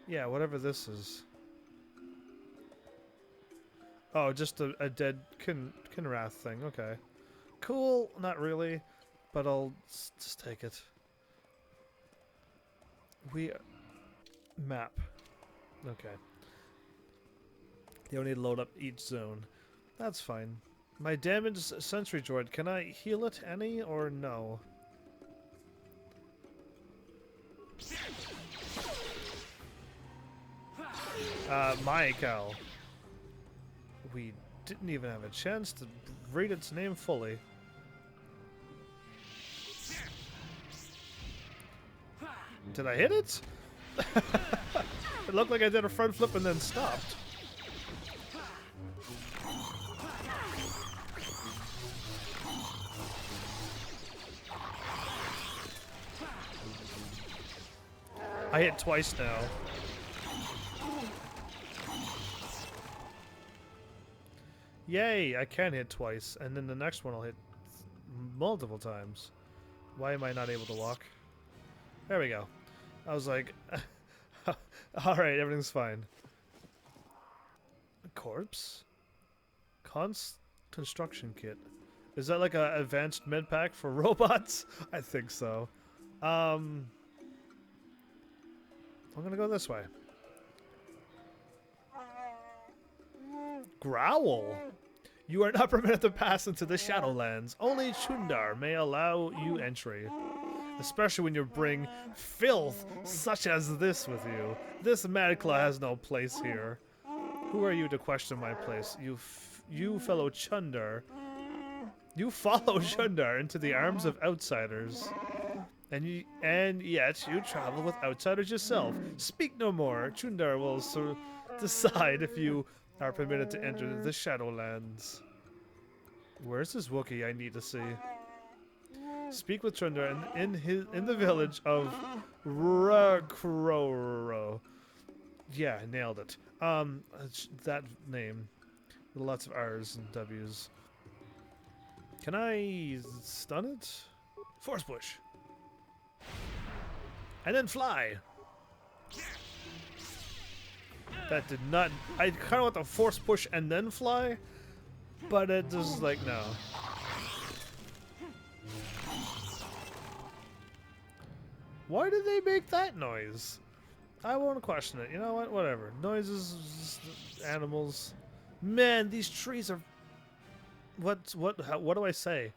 Yeah, whatever this is. Oh, just a dead Kinrath thing. Okay. Cool. Not really. But I'll just take it. Map. Okay. You don't need to load up each zone. That's fine. My damaged sentry droid, can I heal it any or no? Michael. We didn't even have a chance to read its name fully. Did I hit it? It looked like I did a front flip and then stopped. I hit twice now. Yay, I can hit twice, and then the next one I'll hit multiple times. Why am I not able to walk? There we go. I was like, alright, everything's fine. Corpse? Construction kit. Is that like an advanced med pack for robots? I think so. I'm gonna go this way. Growl. You are not permitted to pass into the Shadowlands. Only Chundar may allow you entry. Especially when you bring filth such as this with you. This Madclaw has no place here. Who are you to question my place? You fellow Chundar. You follow Chundar into the arms of outsiders. And yet you travel with outsiders yourself. Speak no more. Chundar will decide if you are permitted to enter the Shadowlands. Where's this Wookiee I need to see? Speak with Chundar in the village of Rakroro. Yeah, nailed it. That name. With lots of R's and W's. Can I stun it? Force push. And then fly. That did not... I kind of want to force push and then fly, but it just like, no. Why did they make that noise? I won't question it. You know what? Whatever. Noises, animals. Man, these trees are... What do I say?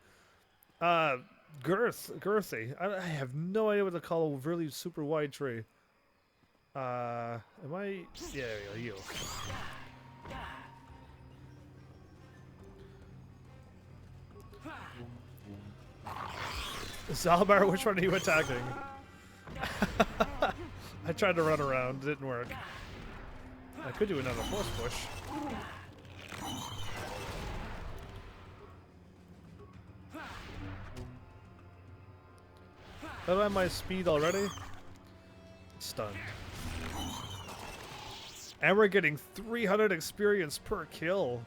Girthy. I have no idea what to call a really super wide tree. Am I... Yeah, there you go, you. Zalbar, which one are you attacking? I tried to run around, it didn't work. I could do another force push. Do I have my speed already? Stunned. And we're getting 300 experience per kill.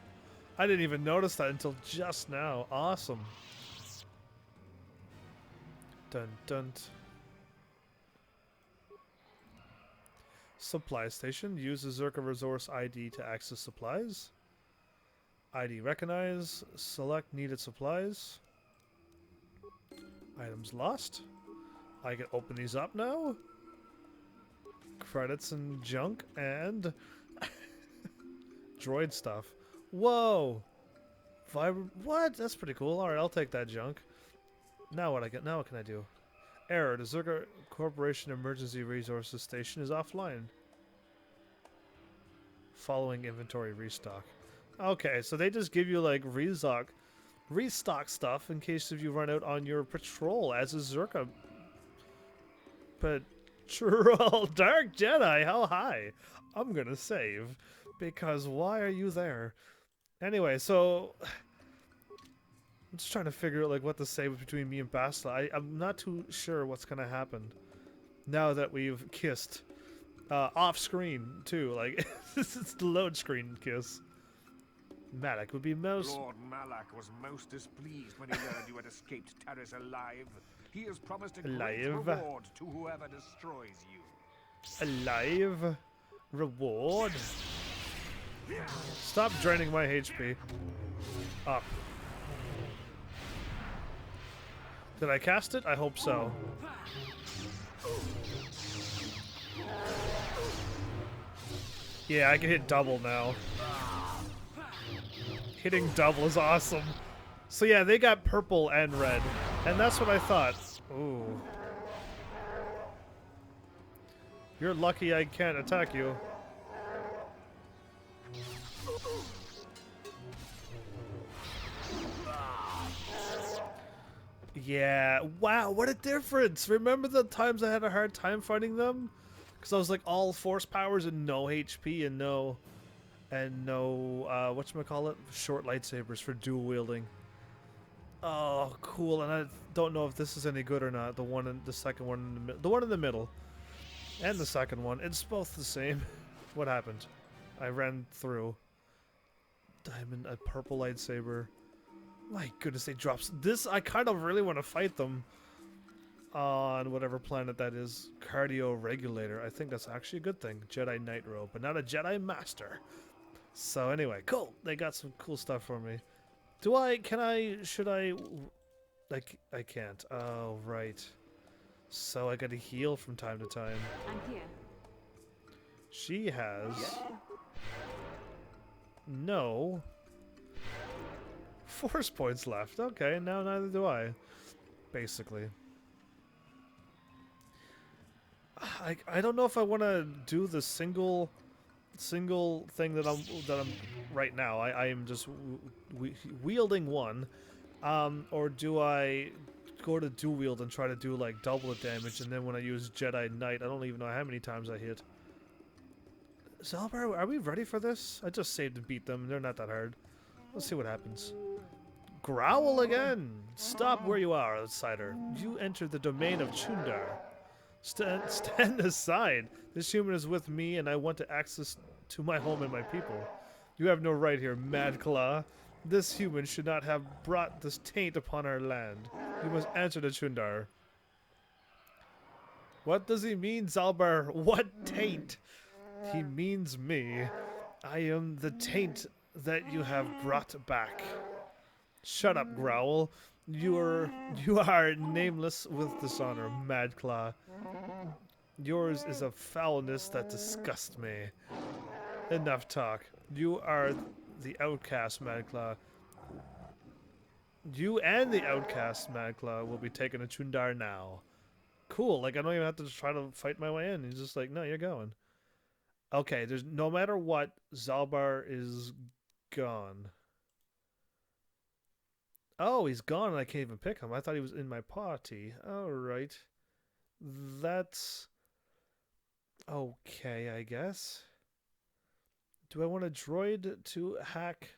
I didn't even notice that until just now. Awesome. Dun dun. Supply station. Use the Zerka resource ID to access supplies. ID recognize. Select needed supplies. Items lost. I can open these up now. Credits and junk and droid stuff. Whoa! What? That's pretty cool. Alright, I'll take that junk. Now what can I do? Error. The Zerka Corporation Emergency Resources Station is offline. Following inventory restock. Okay, so they just give you like restock stuff in case if you run out on your patrol as a Zerka Patrol. Dark Jedi, how high? I'm gonna save. Because why are you there? Anyway, so... I'm just trying to figure out like what to say between me and Bastila. I'm not too sure what's gonna happen. Now that we've kissed. Off screen, too. Like, this is the load screen kiss. Malak would be most... Lord Malak was most displeased when he learned you had escaped Taris alive. He has promised a great reward to whoever destroys you. Alive? Reward? Stop draining my HP. Up. Did I cast it? I hope so. Yeah, I can hit double now. Hitting double is awesome. So yeah, they got purple and red. And that's what I thought. Ooh. You're lucky I can't attack you. Yeah, wow, what a difference! Remember the times I had a hard time fighting them? Because I was like all force powers and no HP and no whatchamacallit? Short lightsabers for dual wielding. Oh, cool, and I don't know if this is any good or not. The second one in the middle. The one in the middle. And the second one. It's both the same. What happened? I ran through. Diamond, a purple lightsaber. My goodness, they dropped this. I kind of really want to fight them on whatever planet that is. Cardio regulator. I think that's actually a good thing. Jedi Knight robe, but not a Jedi Master. So anyway, cool. They got some cool stuff for me. Should I? I can't. Oh, right. So I gotta heal from time to time. I'm here. She has no force points left. Okay, now neither do I. Basically. I don't know if I want to do the single thing that I'm right now. I am just wielding one, or do I go to dual wield and try to do like double the damage, and then when I use Jedi Knight, I don't even know how many times I hit. Zalbar, are we ready for this? I just saved and beat them. They're not that hard. Let's see what happens. Growl again! Stop where you are, outsider. You entered the domain of Chundar. Stand aside. This human is with me, and I want to access to my home and my people. You have no right here, Mad Claw. This human should not have brought this taint upon our land. You must answer to Chundar. What does he mean, Zalbar? What taint? He means me. I am the taint that you have brought back. Shut up, Growl. You are nameless with dishonor, Mad Claw. Yours is a foulness that disgusts me. Enough talk. You are the outcast, Mad Claw. You and the outcast, Mad Claw, will be taken to Chundar now. Cool, like I don't even have to try to fight my way in. He's just like, no, you're going. Okay, there's no matter what, Zalbar is gone. Oh, he's gone and I can't even pick him. I thought he was in my party. Alright. That's okay, I guess. Do I want a droid to hack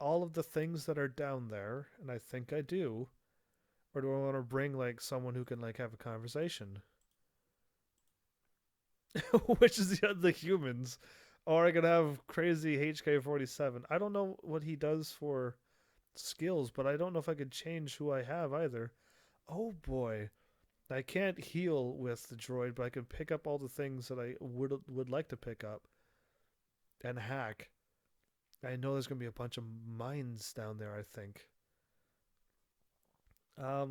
all of the things that are down there? And I think I do. Or do I want to bring like someone who can like have a conversation? Which is the humans. Or I could have crazy HK-47. I don't know what he does for skills, but I don't know if I could change who I have either. Oh boy. I can't heal with the droid, but I can pick up all the things that I would like to pick up. And hack. I know there's going to be a bunch of mines down there, I think.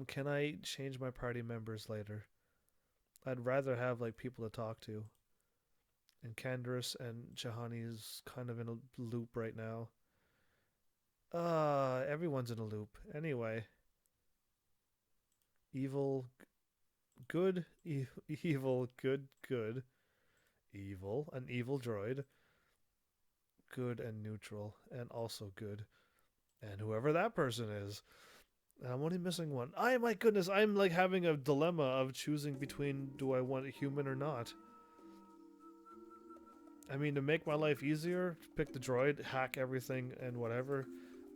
Can I change my party members later? I'd rather have like people to talk to. And Candace and Jahani is kind of in a loop right now. Everyone's in a loop. Anyway. Evil, good, evil, good, good. Evil, an evil droid. Good and neutral, and also good. And whoever that person is. I'm only missing one. My goodness, I'm like having a dilemma of choosing between do I want a human or not. I mean, to make my life easier, pick the droid, hack everything and whatever.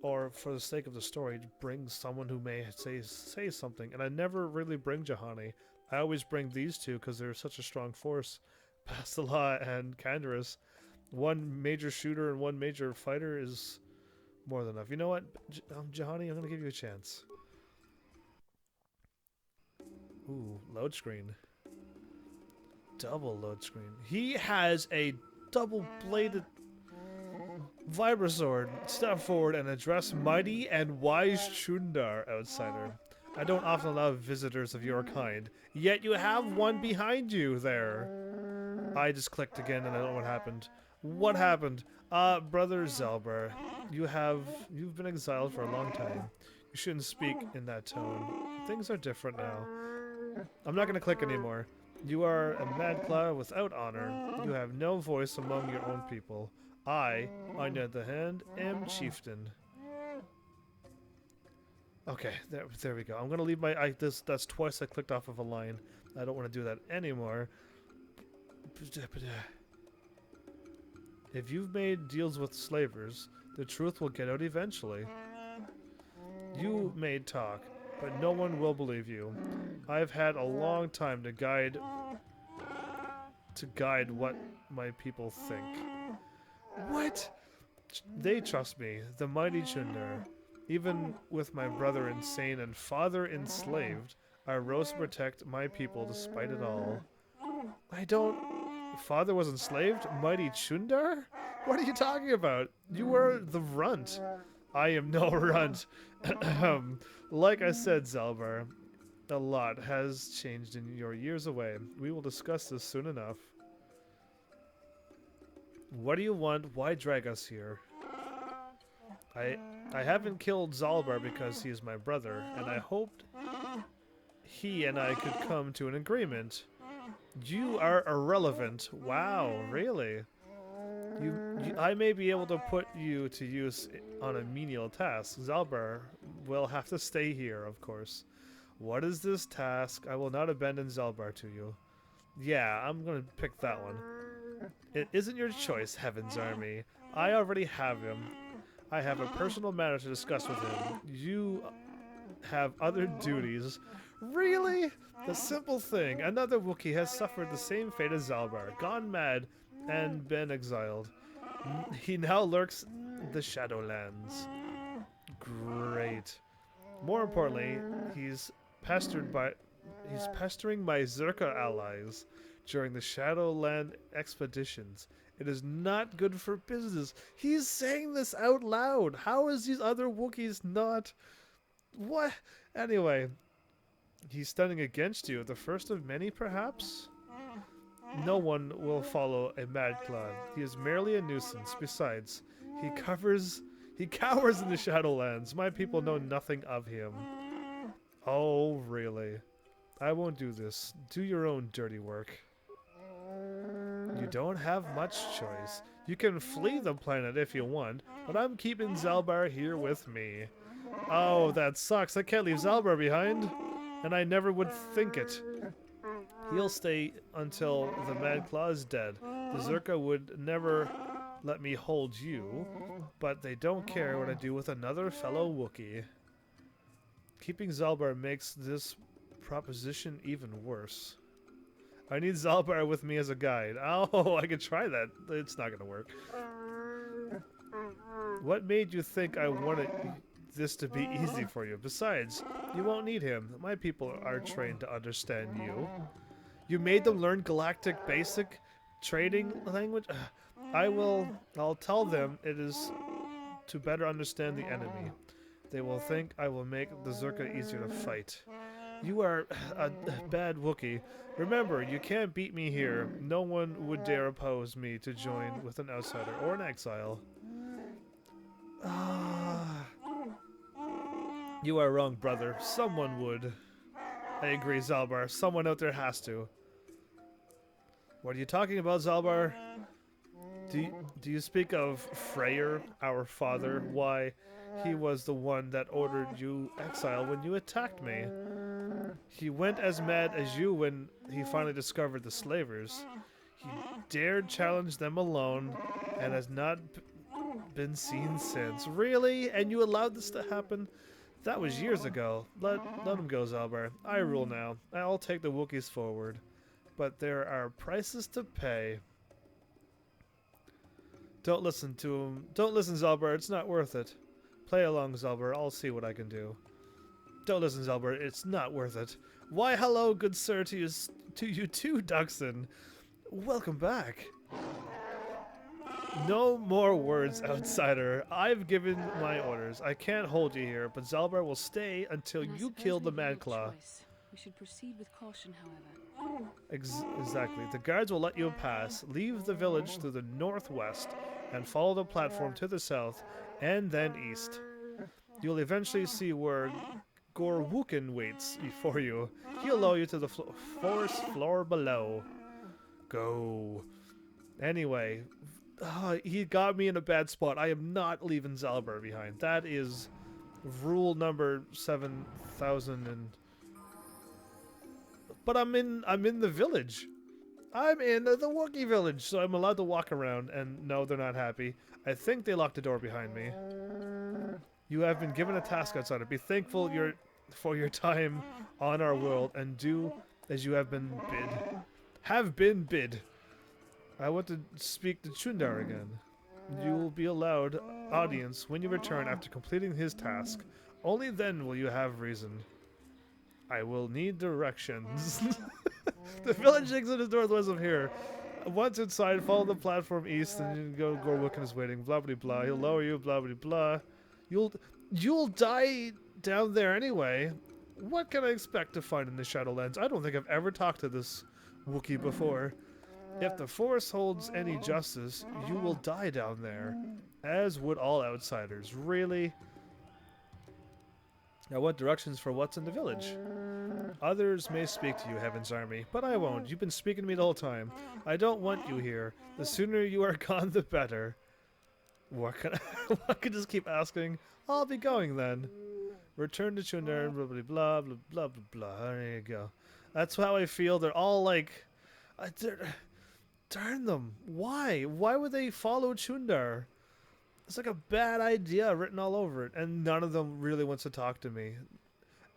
Or for the sake of the story, bring someone who may say something. And I never really bring Jahani. I always bring these two because they're such a strong force. Bastila and Candace. One major shooter and one major fighter is more than enough. You know what, Jahani, I'm going to give you a chance. Ooh, load screen. Double load screen. He has a double-bladed Vibrasword. Step forward and address mighty and wise Chundar, outsider. I don't often allow visitors of your kind, yet you have one behind you there. I just clicked again and I don't know what happened. What happened? Brother Zalbar, you've been exiled for a long time. You shouldn't speak in that tone. Things are different now. I'm not gonna click anymore. You are a Madclaw without honor. You have no voice among your own people. I, on the other hand, am chieftain. Okay, there we go. I'm gonna leave my that's twice I clicked off of a line. I don't want to do that anymore. If you've made deals with slavers, the truth will get out eventually. You may talk, but no one will believe you. I've had a long time to guide what my people think. What? They trust me, the mighty Chunder. Even with my brother insane and father enslaved, I rose to protect my people despite it all. I don't... Father was enslaved? Mighty Chunder? What are you talking about? You were the runt. I am no runt. Like I said, Zalbar, a lot has changed in your years away. We will discuss this soon enough. What do you want? Why drag us here? I haven't killed Zalbar because he is my brother, and I hoped he and I could come to an agreement. You are irrelevant. Wow, really? I may be able to put you to use on a menial task. Zalbar will have to stay here, of course. What is this task? I will not abandon Zalbar to you. Yeah, I'm gonna pick that one. It isn't your choice, Heaven's Army. I already have him. I have a personal matter to discuss with him. You have other duties. Really? The simple thing. Another Wookiee has suffered the same fate as Zalbar, gone mad, and been exiled. He now lurks the Shadowlands. Great. More importantly, he's pestering my Zerka allies during the Shadowland expeditions. It is not good for business. He's saying this out loud. How is these other Wookiees not... What? Anyway, he's standing against you. The first of many, perhaps? No one will follow a Madclaw. He is merely a nuisance. Besides, he cowers in the Shadowlands. My people know nothing of him. Oh, really? I won't do this. Do your own dirty work. You don't have much choice. You can flee the planet if you want, but I'm keeping Zalbar here with me. Oh, that sucks. I can't leave Zalbar behind. And I never would think it. He'll stay until the Madclaw is dead. The Zerka would never let me hold you, but they don't care what I do with another fellow Wookiee. Keeping Zalbar makes this proposition even worse. I need Zalbar with me as a guide. Oh, I could try that. It's not going to work. What made you think I wanted this to be easy for you? Besides, you won't need him. My people are trained to understand you. You made them learn galactic basic trading language? I'll tell them it is to better understand the enemy. They will think I will make the Zerka easier to fight. You are a bad Wookiee. Remember, you can't beat me here. No one would dare oppose me to join with an outsider or an exile. You are wrong, brother. Someone would. I agree, Zalbar. Someone out there has to. What are you talking about, Zalbar? Do you speak of Freyr, our father? Why, he was the one that ordered you exile when you attacked me. He went as mad as you when he finally discovered the slavers. He dared challenge them alone and has not been seen since. Really? And you allowed this to happen? That was years ago. Let him go, Zalbar. I rule now. I'll take the Wookiees forward. But there are prices to pay. Don't listen to him. Don't listen, Zalbar. It's not worth it. Play along, Zalbar. I'll see what I can do. Don't listen, Zalbar. It's not worth it. Why, hello, good sir, to you too, Duxon. Welcome back. No more words, outsider. I've given my orders. I can't hold you here, but Zalbar will stay until you kill the Madclaw. We should proceed with caution, however. Exactly. The guards will let you pass. Leave the village to the northwest and follow the platform to the south and then east. You'll eventually see where Gorwookin waits for you. He'll lower you to the forest floor below. Go. Anyway, he got me in a bad spot. I am not leaving Zalbar behind. That is rule number 7,000 and... But I'm in the village. I'm in the Wookiee village, so I'm allowed to walk around, and no, they're not happy. I think they locked the door behind me. You have been given a task outsider. Be thankful for your time on our world, and do as you have been bid. Have been bid. I want to speak to Chundar again. You will be allowed audience when you return after completing his task. Only then will you have reason. I will need directions. The village exit is northwest of here. Once inside, follow the platform east, and you can go. Gorwookin is waiting. Blah blah blah. He'll lower you. Blah blah blah. You'll die down there anyway. What can I expect to find in the Shadowlands? I don't think I've ever talked to this Wookiee before. If the forest holds any justice, you will die down there, as would all outsiders. Really? I want directions for what's in the village. Others may speak to you, Heaven's Army, but I won't. You've been speaking to me the whole time. I don't want you here. The sooner you are gone, the better. What can I can just keep asking? I'll be going then. Return to Chundar, blah blah blah blah blah blah blah. There you go. That's how I feel. They're all like, darn them. Why? Why would they follow Chundar? It's like a bad idea written all over it, and none of them really wants to talk to me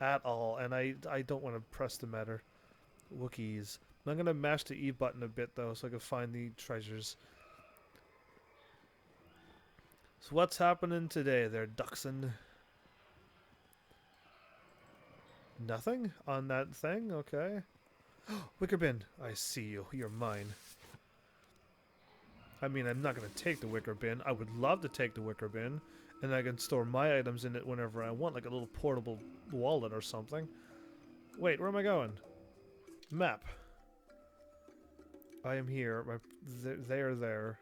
at all, and I don't want to press the matter. Wookies. I'm going to mash the E button a bit, though, so I can find the treasures. So what's happening today there, Duxon? Nothing on that thing? Okay. Wicker bin. I see you. You're mine. I mean, I'm not going to take the wicker bin. I would love to take the wicker bin, and I can store my items in it whenever I want, like a little portable wallet or something. Wait, where am I going? Map. I am here. They are there.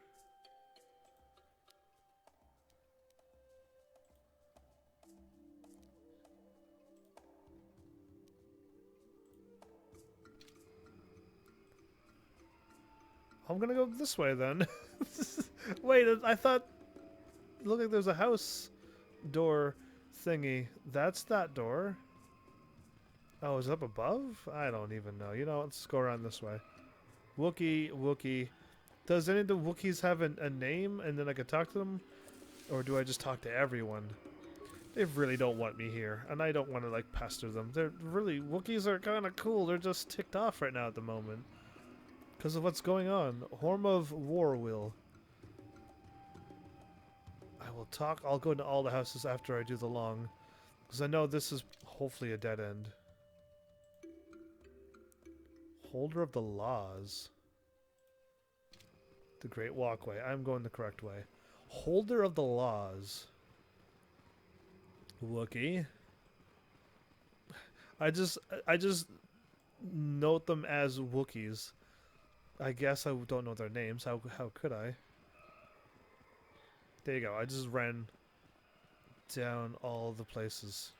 I'm gonna go this way then. Wait, I thought... Look like there's a house door thingy. That's that door. Oh, is it up above? I don't even know. You know, let's go around this way. Wookiee. Does any of the Wookiees have a name and then I could talk to them? Or do I just talk to everyone? They really don't want me here, and I don't want to, like, pester them. They're really... Wookiees are kind of cool. They're just ticked off right now at the moment. Because of what's going on. Horm of Warwill. I will talk. I'll go into all the houses after I do the long. Because I know this is hopefully a dead end. Holder of the Laws. The Great Walkway. I'm going the correct way. Holder of the Laws. Wookiee. I just note them as Wookiees. I guess I don't know their names. How could I? There you go. I just ran down all the places.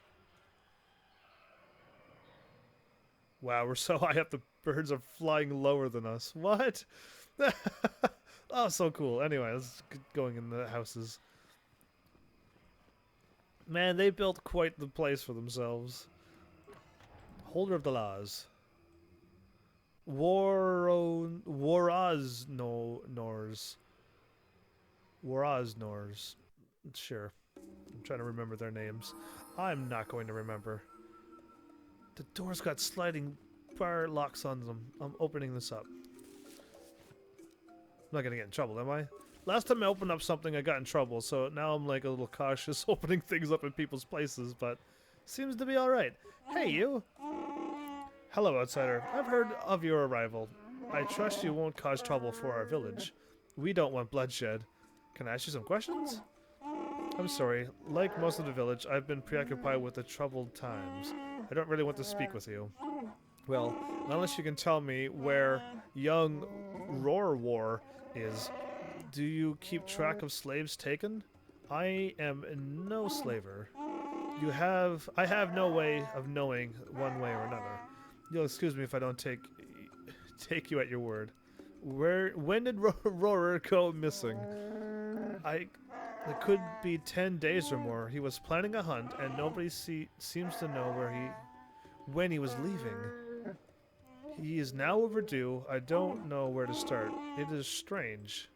Wow, we're so high up the birds are flying lower than us. What? Oh, so cool. Anyway, let's get going in the houses. Man, they built quite the place for themselves. Holder of the Laws. Waraznors. Sure. I'm trying to remember their names. I'm not going to remember. The door's got sliding bar locks on them. I'm opening this up. I'm not going to get in trouble, am I? Last time I opened up something, I got in trouble, so now I'm like a little cautious opening things up in people's places, but seems to be alright. Hey, you! Hello, outsider. I've heard of your arrival. I trust you won't cause trouble for our village. We don't want bloodshed. Can I ask you some questions? I'm sorry. Like most of the village, I've been preoccupied with the troubled times. I don't really want to speak with you. Well, unless you can tell me where young Roar is. Do you keep track of slaves taken? I am no slaver. I have no way of knowing one way or another. You'll excuse me if I don't take you at your word. When did Rorer go missing? It could be 10 days or more. He was planning a hunt, and nobody seems to know when he was leaving. He is now overdue. I don't know where to start. It is strange.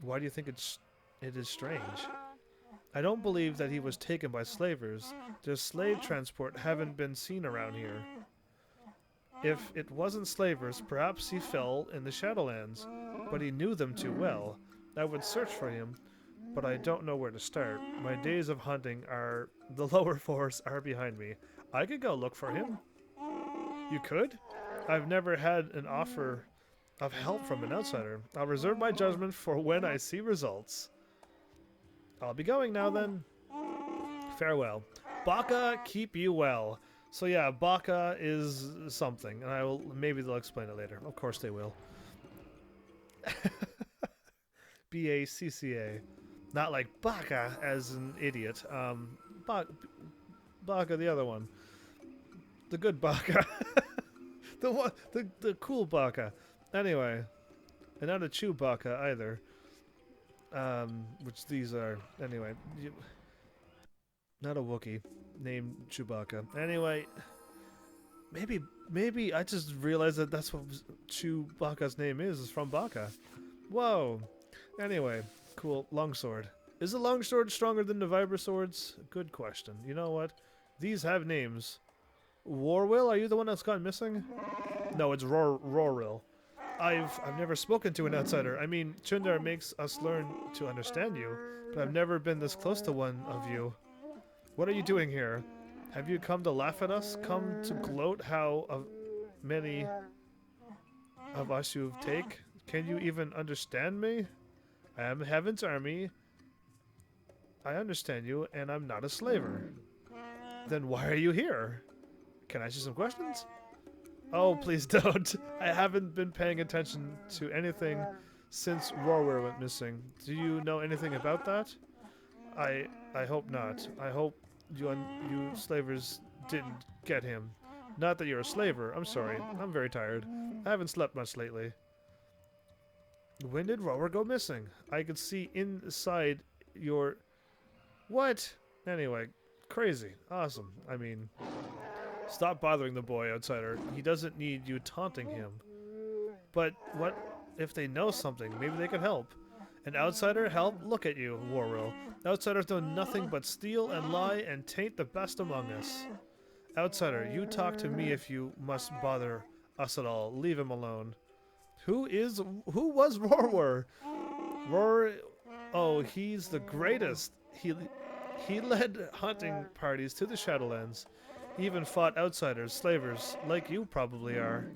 Why do you think it is strange? I don't believe that he was taken by slavers. Their slave transport haven't been seen around here. If it wasn't slavers, perhaps he fell in the Shadowlands, but he knew them too well. I would search for him, but I don't know where to start. My days of hunting the lower forests are behind me. I could go look for him. You could? I've never had an offer of help from an outsider. I'll reserve my judgment for when I see results. I'll be going now then. Farewell. Baka, keep you well. So yeah, Baka is something, and maybe they'll explain it later. Of course they will. B-A-C-C-A. Not like Baka as an idiot. Baka, the other one. The good Baka. the cool Baka. Anyway. And not a Chewbacca either. Which these are. Anyway. Not a Wookiee named Chewbacca. Anyway. Maybe I just realized that that's what Chewbacca's name is from Baka. Whoa. Anyway. Cool. Longsword. Is the longsword stronger than the vibra swords? Good question. You know what? These have names. Warwill, are you the one that's gone missing? No, it's Roril. I've never spoken to an outsider. I mean, Chundar makes us learn to understand you, but I've never been this close to one of you. What are you doing here? Have you come to laugh at us? Come to gloat how many of us you take? Can you even understand me? I am Heaven's Army. I understand you, and I'm not a slaver. Then why are you here? Can I ask you some questions? Oh, please don't. I haven't been paying attention to anything since Rorwer went missing. Do you know anything about that? I hope not. I hope you slavers didn't get him. Not that you're a slaver. I'm sorry. I'm very tired. I haven't slept much lately. When did Rorwer go missing? I could see inside your... What? Anyway, crazy. Awesome. I mean... Stop bothering the boy, outsider. He doesn't need you taunting him. But what if they know something? Maybe they can help. An outsider help? Look at you, Warwill. Outsiders know nothing but steal and lie and taint the best among us. Outsider, you talk to me if you must bother us at all. Leave him alone. Who was Rorwer? Oh, he's the greatest. He led hunting parties to the Shadowlands. He even fought outsiders, slavers, like you probably are.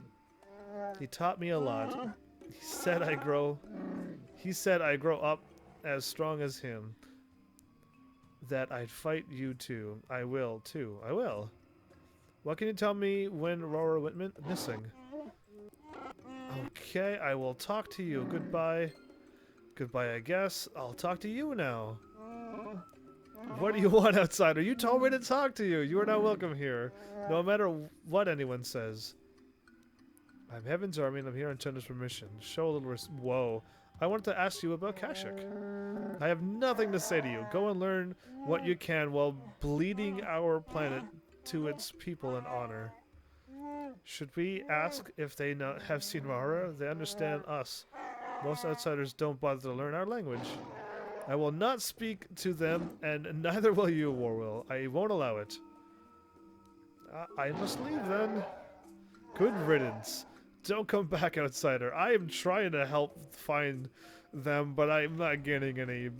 He taught me a lot. He said I grow up as strong as him. That I'd fight you too. I will too. I will. What can you tell me when Rorwer went missing? Okay, I will talk to you. Goodbye. Goodbye, I guess. I'll talk to you now. What do you want, outsider? You told me to talk to you. You are not welcome here, no matter what anyone says. I'm Heaven's Army, and I'm here on Chundar's permission. Show a little Whoa. I wanted to ask you about Kashyyyk. I have nothing to say to you. Go and learn what you can while bleeding our planet to its people in honor. Should we ask if they have seen Mahara? They understand us. Most outsiders don't bother to learn our language. I will not speak to them, and neither will you, Warwill. I won't allow it. I must leave, then. Good riddance. Don't come back, outsider. I am trying to help find them, but I'm not getting any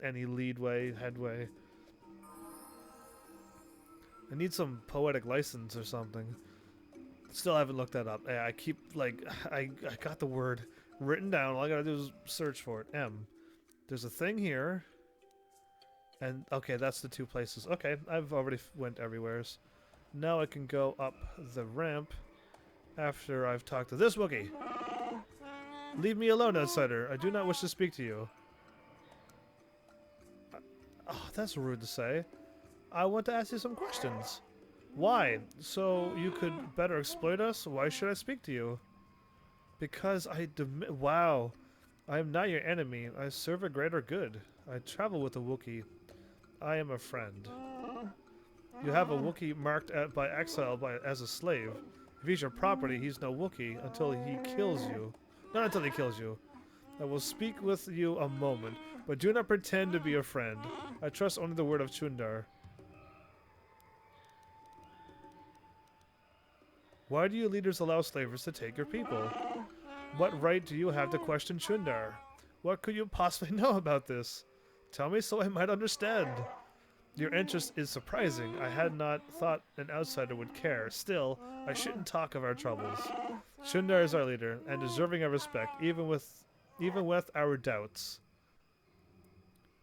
headway. I need some poetic license or something. Still haven't looked that up. I keep, like, I got the word written down. All I gotta do is search for it. M. There's a thing here. And, okay, that's the two places. Okay, I've already went everywheres. Now I can go up the ramp after I've talked to this Wookiee. Leave me alone, outsider. I do not wish to speak to you. Oh, that's rude to say. I want to ask you some questions. Why? So you could better exploit us? Why should I speak to you? Because wow. I am not your enemy. I serve a greater good. I travel with a Wookiee. I am a friend. You have a Wookiee marked by exile as a slave. If he's your property, he's no Wookiee until he kills you. Not until he kills you. I will speak with you a moment, but do not pretend to be a friend. I trust only the word of Chundar. Why do you leaders allow slavers to take your people? What right do you have to question Chundar? What could you possibly know about this? Tell me so I might understand. Your interest is surprising. I had not thought an outsider would care. Still, I shouldn't talk of our troubles. Chundar is our leader, and deserving of respect, even with our doubts.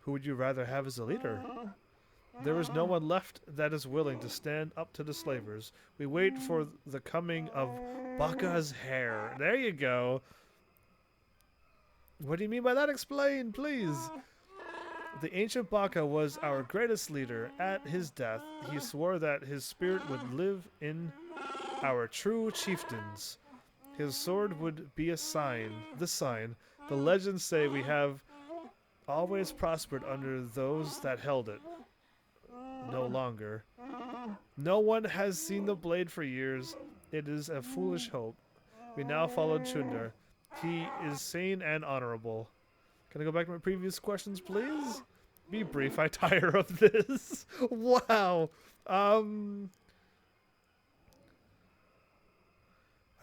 Who would you rather have as a leader? There is no one left that is willing to stand up to the slavers. We wait for the coming of Baka's heir. There you go. What do you mean by that? Explain, please. The ancient Baka was our greatest leader. At his death, he swore that his spirit would live in our true chieftains. His sword would be a sign. The sign. The legends say we have always prospered under those that held it. No longer. No one has seen the blade for years. It is a foolish hope. We now follow Chundar. He is sane and honorable. Can I go back to my previous questions, please? Be brief. I tire of this. Wow. I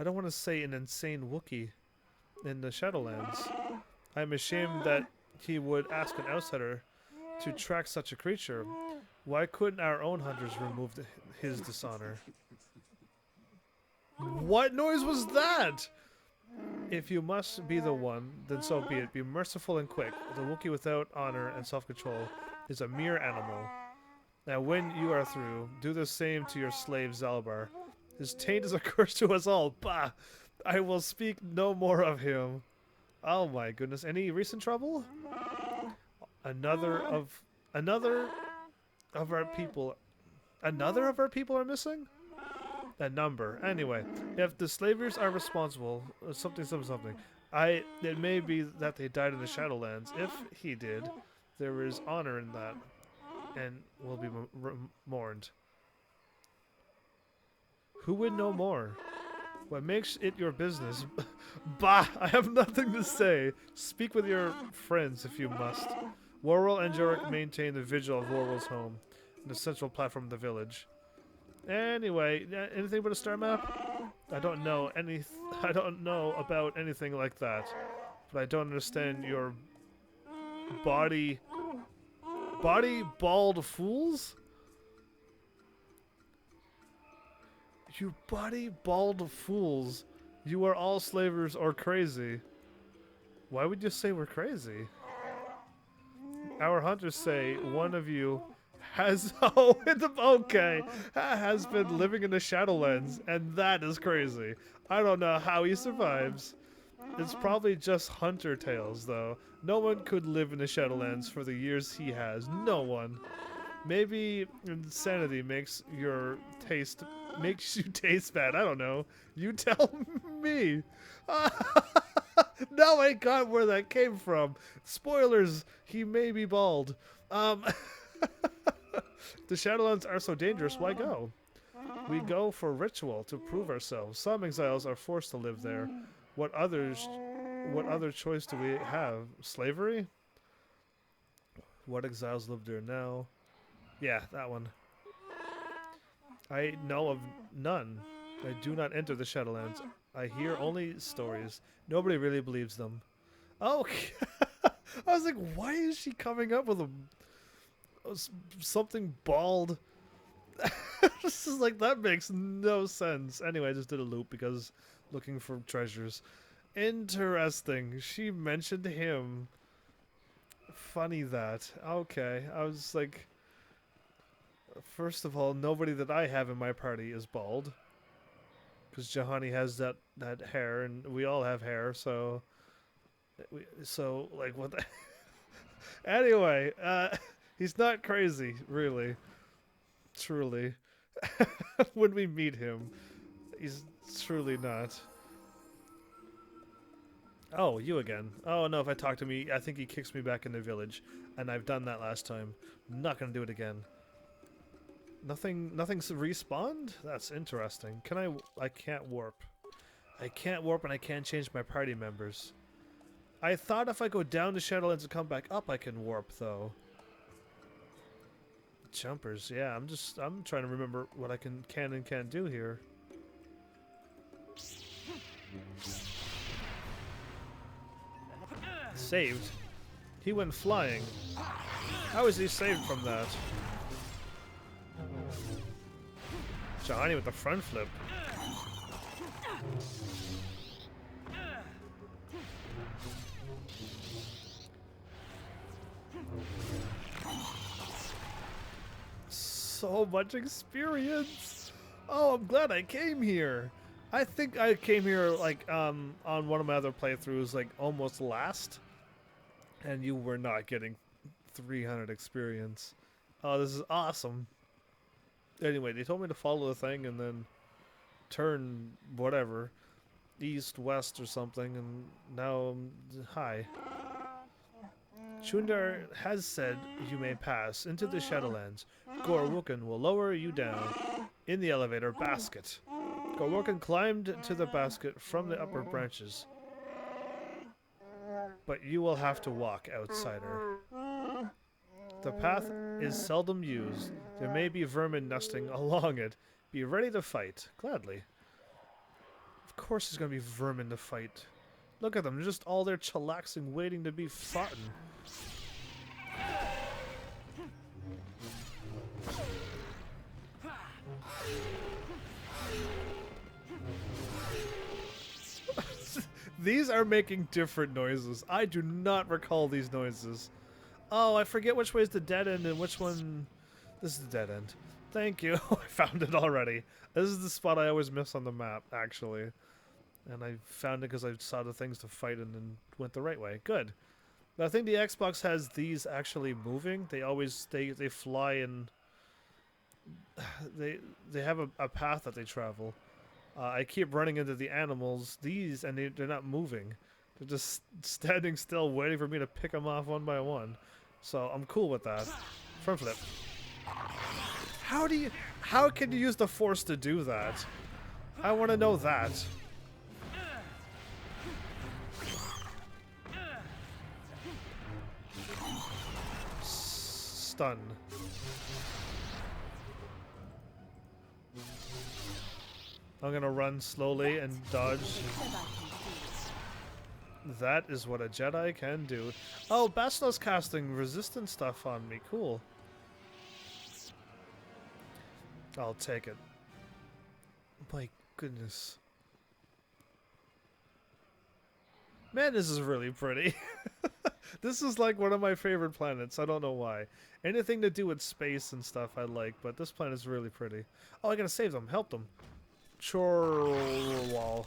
don't want to say an insane Wookiee in the Shadowlands. I'm ashamed that he would ask an outsider to track such a creature. Why couldn't our own hunters remove his dishonor? What noise was that? If you must be the one, then so be it. Be merciful and quick. The Wookiee without honor and self-control is a mere animal. Now when you are through, do the same to your slave Zalbar. His taint is a curse to us all. Bah! I will speak no more of him. Oh my goodness. Any recent trouble? Another of our people are missing? A number. Anyway, if the slavers are responsible, something. It may be that they died in the Shadowlands. If he did, there is honor in that, and will be mourned. Who would know more? What makes it your business? Bah! I have nothing to say. Speak with your friends if you must. Warwell and Jorek maintain the vigil of Warwell's home, the central platform of the village. Anyway, anything but a star map? I don't know about anything like that, but I don't understand your body bald fools. You body bald fools! You are all slavers or crazy. Why would you say we're crazy? Our hunters say one of you has has been living in the Shadowlands, and that is crazy. I don't know how he survives. It's probably just hunter tales, though. No one could live in the Shadowlands for the years he has. No one. Maybe insanity makes you taste bad. I don't know. You tell me. Now I got where that came from. Spoilers. He may be bald. The Shadowlands are so dangerous. Why go? We go for ritual to prove ourselves. Some exiles are forced to live there. What other choice do we have? Slavery? What exiles live there now? Yeah, that one. I know of none. I do not enter the Shadowlands. I hear only stories. Nobody really believes them. Oh, I was like, why is she coming up with something bald? This is like, that makes no sense. Anyway, I just did a loop because looking for treasures. Interesting. She mentioned him. Funny that. Okay, I was like, first of all, nobody that I have in my party is bald. Because Jahani has that hair, and we all have hair, so like, what the... Anyway, he's not crazy, really. Truly. When we meet him, he's truly not. Oh, you again. Oh no, if I talk to me, I think he kicks me back in the village. And I've done that last time. I'm not gonna do it again. Nothing's respawned? That's interesting. I can't warp. I can't warp and I can't change my party members. I thought if I go down the Shadowlands and come back up I can warp though. Jumpers, yeah, I'm trying to remember what I can and can't do here. Saved. He went flying. How is he saved from that? Johnny with the front flip. So much experience. Oh, I'm glad I came here. I think I came here like on one of my other playthroughs like almost last. And you were not getting 300 experience. Oh, this is awesome. Anyway, they told me to follow the thing and then turn whatever east, west or something, and now hi. Chundar has said you may pass into the Shadowlands. Gorwookin will lower you down in the elevator basket. Gorwookin climbed to the basket from the upper branches. But you will have to walk, outsider. The path is seldom used. There may be vermin nesting along it. Be ready to fight. Gladly. Of course there's going to be vermin to fight. Look at them, they're just all there chillaxing, waiting to be fought. These are making different noises. I do not recall these noises. Oh, I forget which way is the dead end and which one... This is the dead end. Thank you. I found it already. This is the spot I always miss on the map, actually. And I found it because I saw the things to fight and then went the right way. Good. But I think the Xbox has these actually moving. They always... They fly and... They have a path that they travel. I keep running into the animals, and they're not moving. They're just standing still, waiting for me to pick them off one by one. So I'm cool with that. Front flip. How can you use the Force to do that? I want to know that. Stun. I'm gonna run slowly and dodge. That is what a Jedi can do. Oh, Basilo's casting resistance stuff on me. Cool. I'll take it. My goodness. Man, this is really pretty. This is like one of my favorite planets. I don't know why. Anything to do with space and stuff I like, but this planet is really pretty. Oh, I gotta save them. Help them. Chorwall.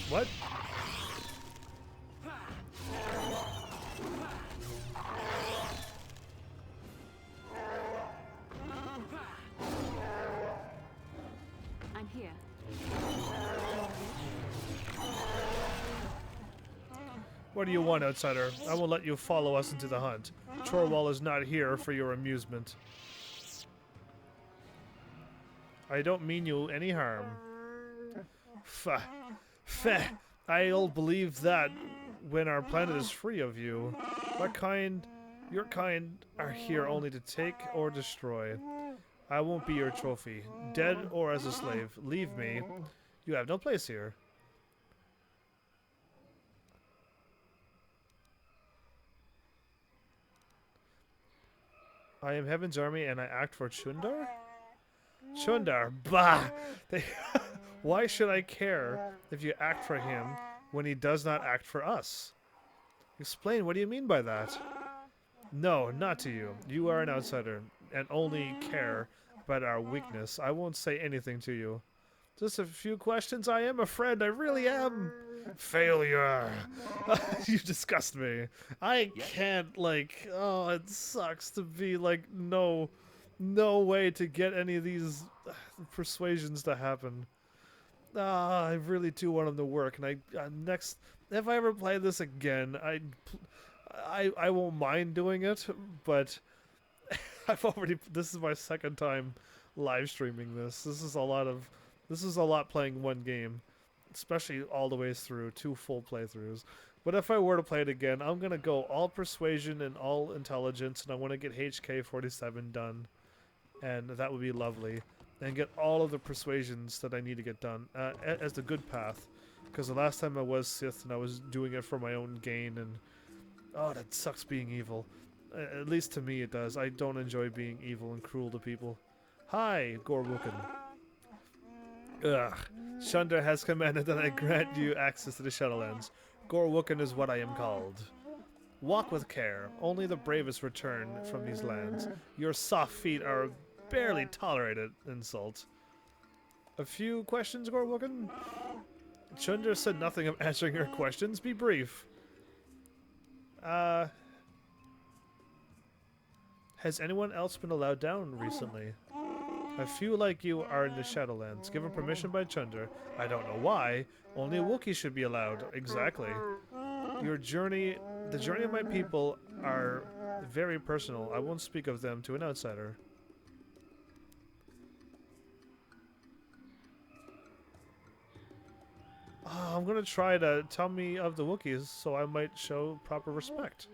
What? I'm here. What do you want, outsider? I won't let you follow us into the hunt. Chorwall is not here for your amusement. I don't mean you any harm. I'll believe that when our planet is free of you. Your kind are here only to take or destroy. I won't be your trophy, dead or as a slave. Leave me. You have no place here. I am Heaven's Army and I act for Chundar? Chundar, bah! Why should I care if you act for him when he does not act for us? Explain, what do you mean by that? No, not to you. You are an outsider and only care about our weakness. I won't say anything to you. Just a few questions. I am a friend. I really am. Failure. You disgust me. I can't, like, oh, it sucks to be, like, no way to get any of these persuasions to happen. I really do want them to work, and next, if I ever play this again, I won't mind doing it, but this is my second time live streaming this. This is a lot playing one game, especially all the way through 2 full playthroughs. But if I were to play it again, I'm gonna go all persuasion and all intelligence, and I want to get HK47 done, and that would be lovely, and get all of the persuasions that I need to get done as the good path, because the last time I was Sith and I was doing it for my own gain, and oh, that sucks being evil. At least to me it does. I don't enjoy being evil and cruel to people. Hi, Gorwookin. Ugh. Chunder has commanded that I grant you access to the Shadowlands. Gorwookin is what I am called. Walk with care. Only the bravest return from these lands. Your soft feet are barely tolerated insult. A few questions, Gorwookin? Chunder said nothing of answering your questions. Be brief. Has anyone else been allowed down recently? A few like you are in the Shadowlands, given permission by Chunder. I don't know why. Only a Wookiee should be allowed. Exactly. The journey of my people are very personal. I won't speak of them to an outsider. Oh, I'm gonna try to tell me of the Wookiees, so I might show proper respect.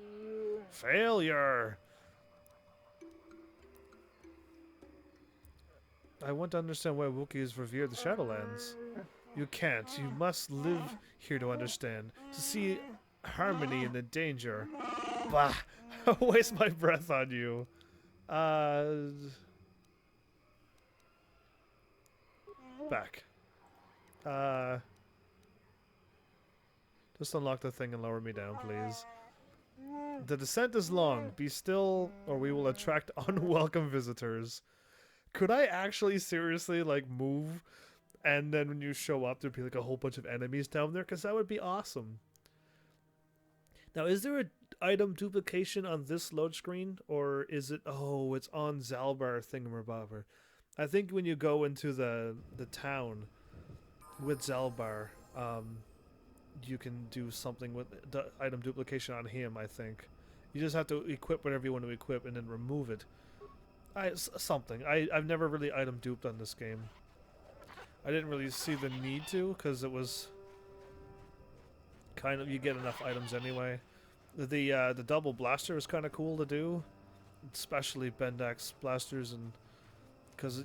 Failure! I want to understand why Wookiees revere the Shadowlands. You can't. You must live here to understand. To see harmony in the danger. Bah! Waste my breath on you. Back. Just unlock the thing and lower me down, please. The descent is long. Be still, or we will attract unwelcome visitors. Could I actually seriously, like, move, and then when you show up, there'd be, like, a whole bunch of enemies down there? Because that would be awesome. Now, is there an item duplication on this load screen? Or is it... Oh, it's on Zalbar thingamabobber. I think when you go into the town with Zalbar, you can do something with the item duplication on him, I think. You just have to equip whatever you want to equip and then remove it. Something. I've never really item duped on this game. I didn't really see the need to, because it was kind of, you get enough items anyway. The double blaster is kind of cool to do, especially Bendak's blasters, and because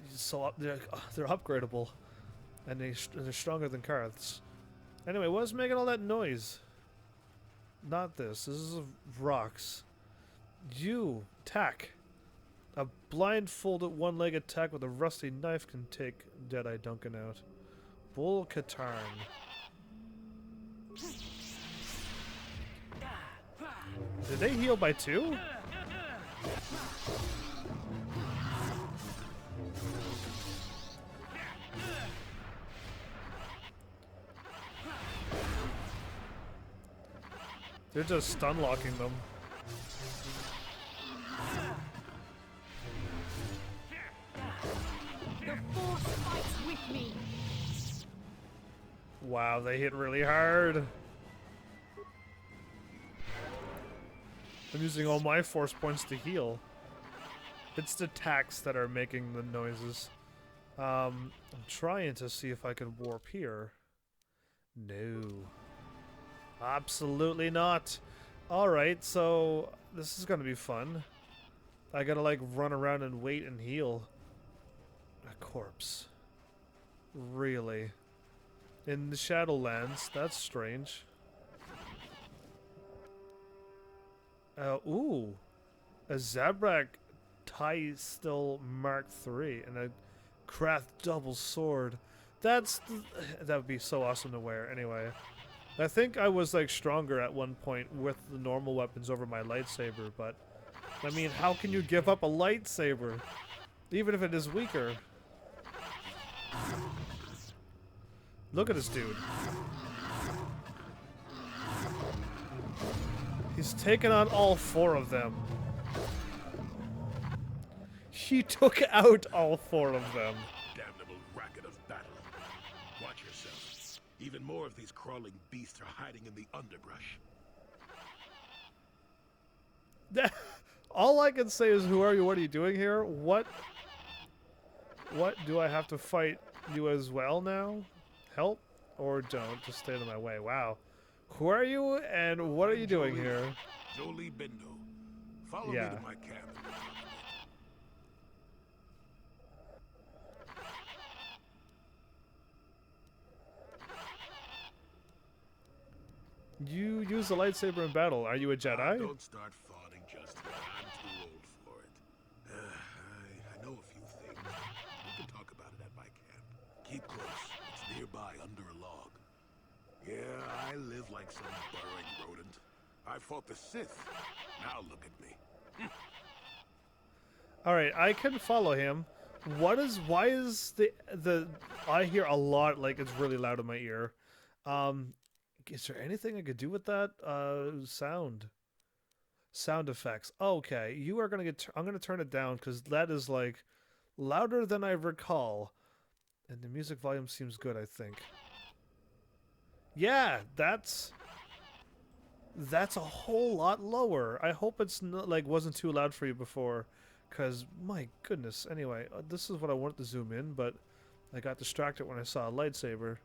they're upgradable, and they're stronger than Karth's. Anyway, what's making all that noise? Not this. This is rocks. You, tack. A blindfolded one-legged attack with a rusty knife can take Deadeye Duncan out. Bull Katarn. Did they heal by 2? They're just stun locking them. With me. Wow, they hit really hard. I'm using all my force points to heal. It's the tacks that are making the noises. I'm trying to see if I can warp here. No. Absolutely not. Alright, so this is gonna be fun. I gotta like run around and wait and heal. A corpse. Really? In the Shadowlands? That's strange. Ooh. A Zabrak Tystel Mark III and a Krath double sword. That would be so awesome to wear. Anyway. I think I was like stronger at one point with the normal weapons over my lightsaber, but I mean, how can you give up a lightsaber? Even if it is weaker. Look at this dude. He's taken on all 4 of them. He took out all 4 of them. Damnable racket of battle. Watch yourself. Even more of these crawling beasts are hiding in the underbrush. All I can say is, who are you? What are you doing here? What do I have to fight you as well now? Help or don't? Just stay out of my way. Wow. Who are you and what are you doing here? Jolee Bindo. Follow me to my cabin. You use the lightsaber in battle. Are you a Jedi? Don't start fawning just yet. I'm too old for it. I know a few things. We can talk about it at my camp. Keep close. It's nearby under a log. Yeah, I live like some burrowing rodent. I fought the Sith. Now look at me. Alright, I can follow him. Why is the I hear a lot, like it's really loud in my ear. Is there anything I could do with that? Sound effects. Okay, you are gonna get. I'm gonna turn it down because that is like louder than I recall, and the music volume seems good. I think. Yeah, that's a whole lot lower. I hope it's not like wasn't too loud for you before, because my goodness. Anyway, this is what I wanted to zoom in, but I got distracted when I saw a lightsaber.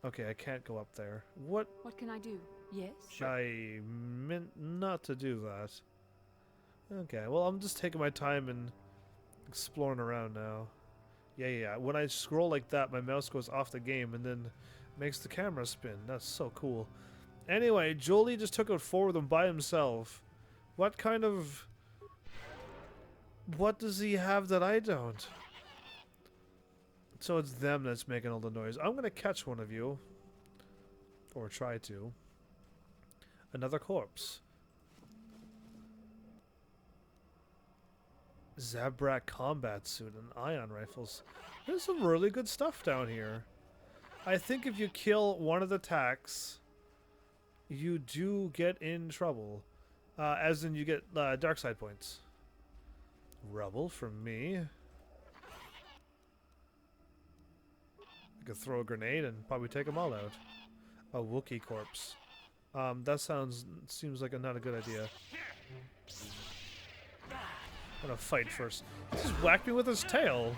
Okay, I can't go up there. What can I do? Yes? I meant not to do that. Okay, well, I'm just taking my time and exploring around now. Yeah. When I scroll like that, my mouse goes off the game and then makes the camera spin. That's so cool. Anyway, Jolee just took out 4 of them by himself. What does he have that I don't? So it's them that's making all the noise. I'm going to catch one of you. Or try to. Another corpse. Zabrak combat suit and ion rifles. There's some really good stuff down here. I think if you kill one of the attacks, you do get in trouble. As in you get dark side points. Rubble from me. I could throw a grenade and probably take them all out. A Wookiee corpse. That seems like not a good idea. I'm gonna fight first. He just whacked me with his tail.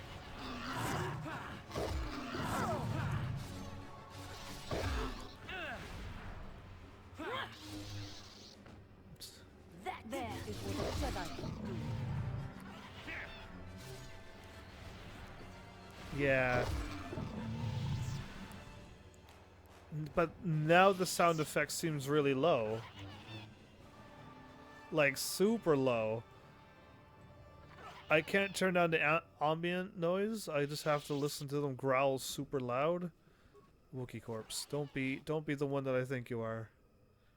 That there is what a Jedi can do. Yeah. But now the sound effect seems really low. Like super low. I can't turn down the ambient noise. I just have to listen to them growl super loud. Wookiee corpse. Don't be the one that I think you are.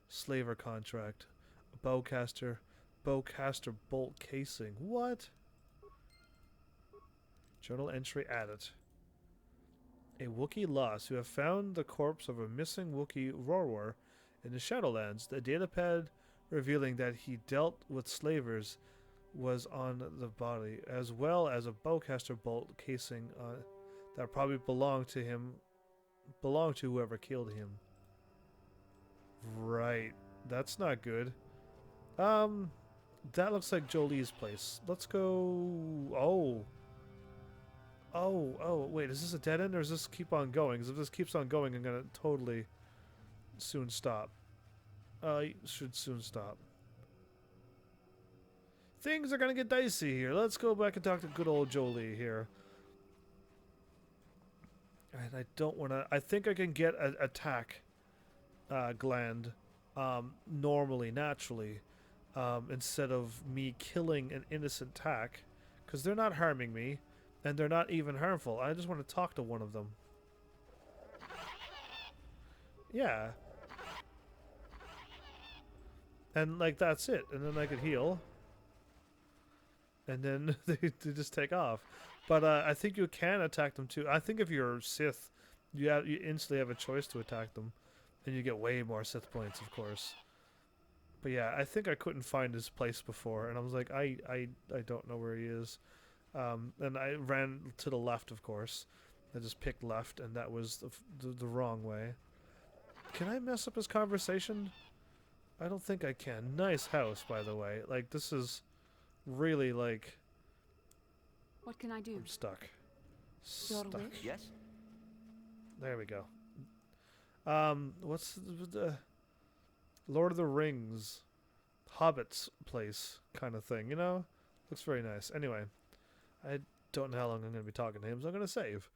Slaver contract. Bowcaster bolt casing. What? Journal entry added. A Wookiee lost. You have found the corpse of a missing Wookiee Rorwar in the Shadowlands. The datapad revealing that he dealt with slavers was on the body, as well as a bowcaster bolt casing that probably belonged to whoever killed him. Right. That's not good. That looks like Jolee's place. Let's go... Oh, wait, is this a dead end or does this keep on going? Because if this keeps on going, I'm going to totally soon stop. Should soon stop. Things are going to get dicey here. Let's go back and talk to good old Jolee here. And I don't want to... I think I can get an attack gland normally, naturally, instead of me killing an innocent tack. Because they're not harming me. And they're not even harmful. I just want to talk to one of them. Yeah. And, like, that's it. And then I could heal. And then they just take off. But I think you can attack them, too. I think if you're Sith, you instantly have a choice to attack them, and you get way more Sith points, of course. But yeah, I think I couldn't find his place before, and I was like, I don't know where he is. And I ran to the left, of course. I just picked left, and that was the wrong way. Can I mess up his conversation? I don't think I can. Nice house, by the way. Like, this is really, like... What can I do? I'm stuck. Your Stuck. wish? Yes? There we go. What's the Lord of the Rings Hobbit's place kind of thing, you know? Looks very nice. Anyway, I don't know how long I'm going to be talking to him, so I'm going to save.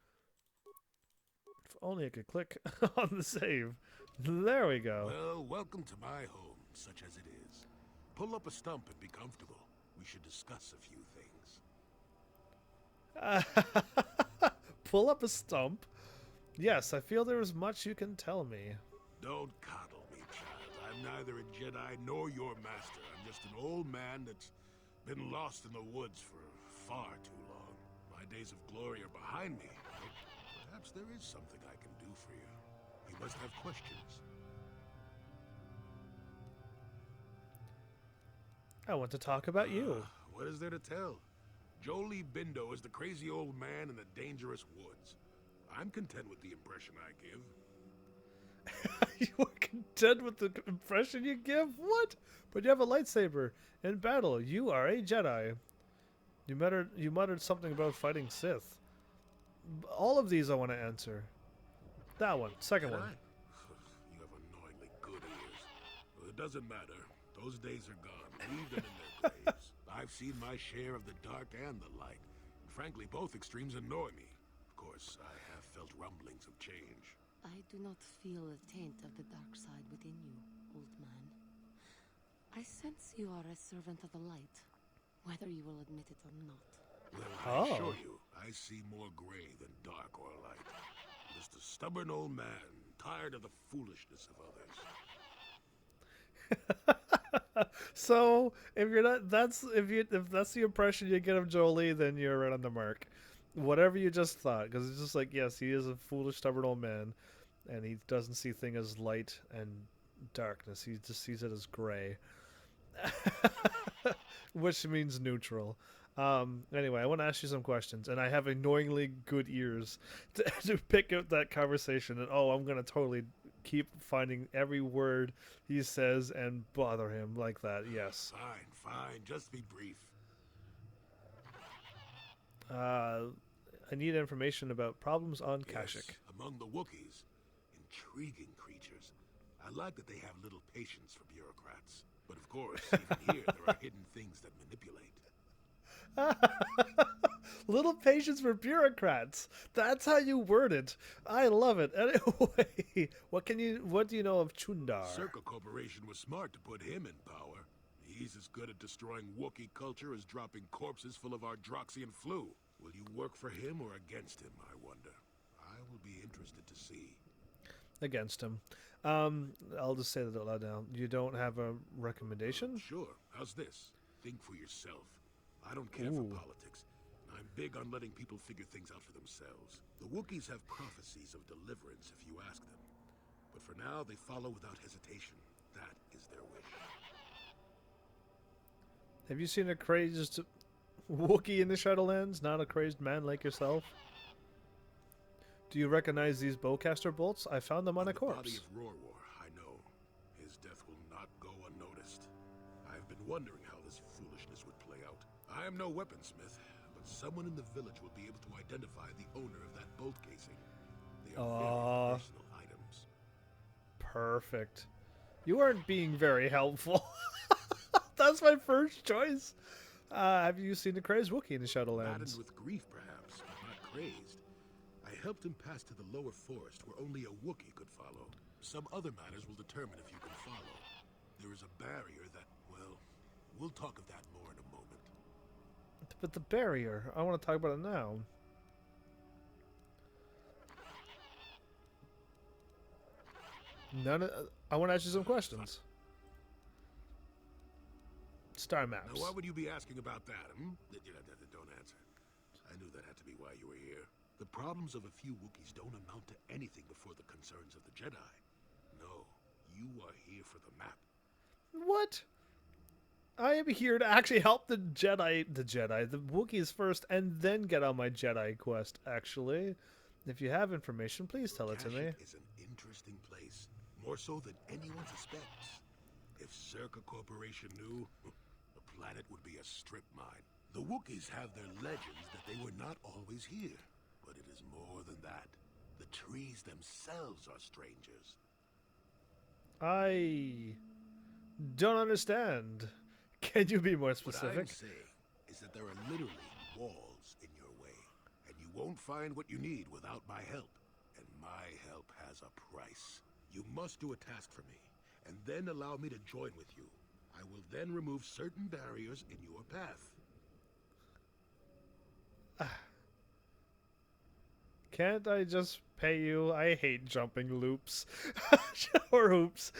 If only I could click on the save. There we go. Well, welcome to my home, such as it is. Pull up a stump and be comfortable. We should discuss a few things. Pull up a stump? Yes, I feel there is much you can tell me. Don't coddle me, child. I'm neither a Jedi nor your master. I'm just an old man that's been lost in the woods for far too long. My days of glory are behind me, but perhaps there is something I can do for you. You must have questions. I want to talk about you. What is there to tell? Jolee Bindo is the crazy old man in the dangerous woods. I'm content with the impression I give. You are content with the impression you give? What? But you have a lightsaber. In battle, you are a Jedi. You muttered something about fighting Sith. All of these I want to answer. That one. Second one. You have annoyingly good ears. Well, it doesn't matter. Those days are gone. Leave them in their graves. I've seen my share of the dark and the light. Frankly, both extremes annoy me. Of course, I have felt rumblings of change. I do not feel a taint of the dark side within you, old man. I sense you are a servant of the light, whether you will admit it or not. Well, I assure you, I see more gray than dark or light. Just a stubborn old man, tired of the foolishness of others. So if you're not, if that's the impression you get of Jolee, then you're right on the mark. Whatever you just thought, because it's just like, yes, he is a foolish, stubborn old man, and he doesn't see things as light and darkness. He just sees it as gray, which means neutral. Anyway, I want to ask you some questions, and I have annoyingly good ears to pick out that conversation. And I'm gonna totally keep finding every word he says and bother him like that. Yes. Fine. Just be brief. I need information about problems on Kashyyyk. Yes, among the Wookies, intriguing creatures. I like that they have little patience for bureaucrats. But of course, even here, there are hidden things that manipulate. Little patience for bureaucrats. That's how you word it. I love it. Anyway, what do you know of Chundar? Circa Corporation was smart to put him in power. He's as good at destroying Wookiee culture as dropping corpses full of Ardroxian flu. Will you work for him or against him, I wonder? I will be interested to see. Against him. I'll just say that out loud now. You don't have a recommendation? Sure. How's this? Think for yourself. I don't care for politics. I'm big on letting people figure things out for themselves. The Wookiees have prophecies of deliverance if you ask them. But for now, they follow without hesitation. That is their wish. Have you seen a crazed Wookiee in the Shadowlands? Not a crazed man like yourself? Do you recognize these bowcaster bolts? I found them on a corpse. The body of Rorwar, I know. His death will not go unnoticed. I've been wondering how this foolishness would play out. I am no weaponsmith, but someone in the village will be able to identify the owner of that bolt casing. They are very personal items. Perfect. You aren't being very helpful. That's my first choice. Have you seen the crazed Wookiee in the Shadowlands? Maddened with grief, perhaps, but not crazed. I helped him pass to the lower forest where only a Wookiee could follow. Some other matters will determine if you can follow. There is a barrier that, well, we'll talk of that more in a moment. But the barrier, I want to talk about it now. I want to ask you some questions. Star maps. Now, why would you be asking about that? Don't answer. I knew that had to be why you were here. The problems of a few Wookiees don't amount to anything Jedi. No, you are here for the map. What? I am here to actually help the Wookiees first, and then get on my Jedi quest, actually. If you have information, please tell it to me. Kashyyyk is an interesting place, more so than anyone suspects. If Circa Corporation knew, the planet would be a strip mine. The Wookiees have their legends that they were not always here, but it is more than that. The trees themselves are strangers. I don't understand. Can you be more specific? What I'm saying is that there are literally walls in your way, and you won't find what you need without my help. And my help has a price. You must do a task for me, and then allow me to join with you. I will then remove certain barriers in your path. Can't I just pay you? I hate jumping loops. Or hoops.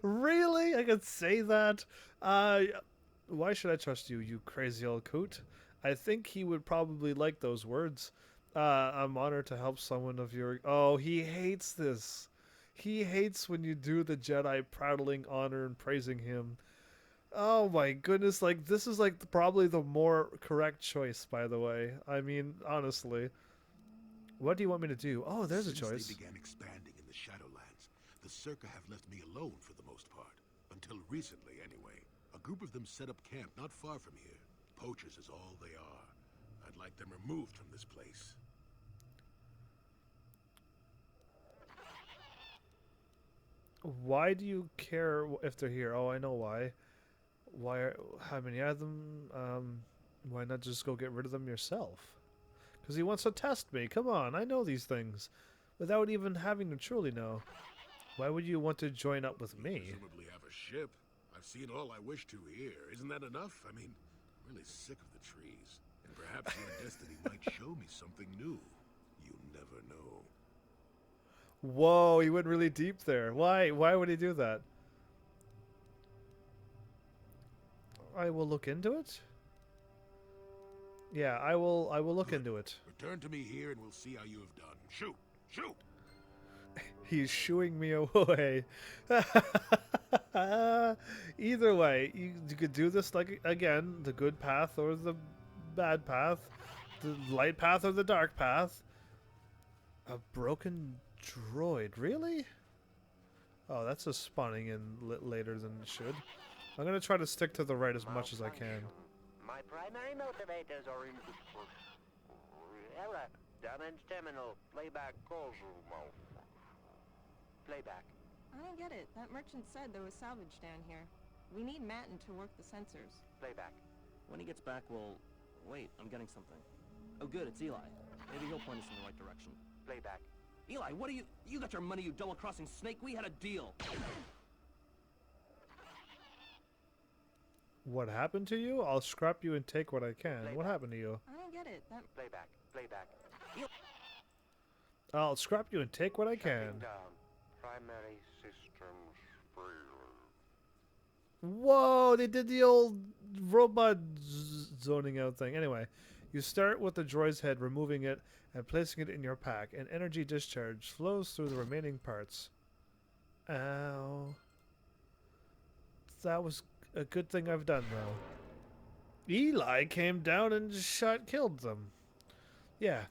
Really? I could say that? Why should I trust you, you crazy old coot? I think he would probably like those words. I'm honored to help someone of your... Oh, he hates this. He hates when you do the Jedi prattling honor and praising him. Oh my goodness, like, this is like probably the more correct choice, by the way. I mean, honestly. What do you want me to do? Oh, there's a choice. Since they began expanding in the Shadowlands, the Circa have left me alone for the most part. Until recently, anyway. A group of them set up camp not far from here. Poachers is all they are. I'd like them removed from this place. Why do you care if they're here? Oh, I know why. How many of them? Why not just go get rid of them yourself? Because he wants to test me. Come on, I know these things. Without even having to truly know. Why would you want to join up with me? Presumably have a ship. I've seen all I wish to here. Isn't that enough? I mean, I'm really sick of the trees. And perhaps your destiny might show me something new. You never know. Whoa, he went really deep there. Why? Why would he do that? I will look into it. Yeah, I will look into it. Return to me here and we'll see how you have done. Shoot! Shoot! He's shooing me away. Either way, you could do this like, again, the good path or the bad path. The light path or the dark path. A broken droid, really? Oh, that's just spawning in later than it should. I'm gonna try to stick to the right as much as I can. My primary motivators are in error. Damage terminal. Playback Kozumo. Playback. I don't get it. That merchant said there was salvage down here. We need Matin to work the sensors. Playback. When he gets back, we'll... Wait, I'm getting something. Oh good, it's Eli. Maybe he'll point us in the right direction. Playback. Eli, what are you... You got your money, you double-crossing snake. We had a deal. What happened to you? I'll scrap you and take what I can. Playback. What happened to you? I don't get it. That... Playback. Playback. I'll scrap you and take what I can. Shutting down. Primary systems failure. Whoa, they did the old robot zoning out thing. Anyway, you start with the droid's head, removing it and placing it in your pack. An energy discharge flows through the remaining parts. Ow. That was a good thing I've done, though. Eli came down and killed them. Yeah,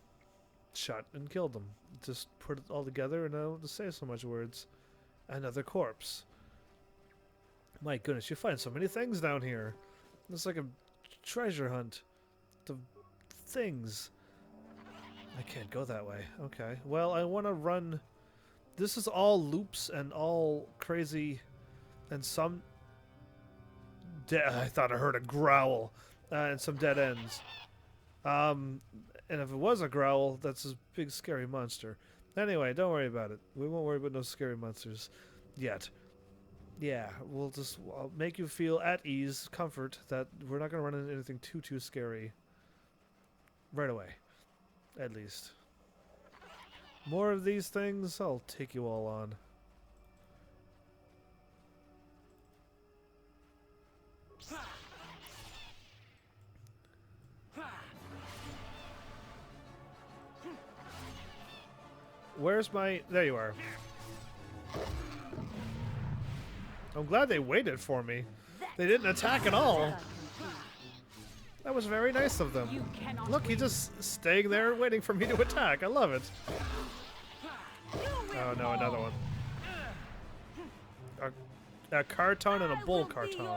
shot and killed them. Just put it all together and I don't have to say so much words. Another corpse. My goodness, you find so many things down here. It's like a treasure hunt. The things. I can't go that way. Okay. Well, I want to run... This is all loops and all crazy... And some... I thought I heard a growl. And some dead ends. And if it was a growl, that's a big scary monster. Anyway, don't worry about it. We won't worry about no scary monsters yet. Yeah, I'll make you feel at ease, comfort, that we're not going to run into anything too scary. Right away. At least. More of these things, I'll take you all on. Where's my... There you are. I'm glad they waited for me. They didn't attack at all. That was very nice of them. Look, he's just staying there waiting for me to attack. I love it. Oh no, another one. A carton and a bull carton.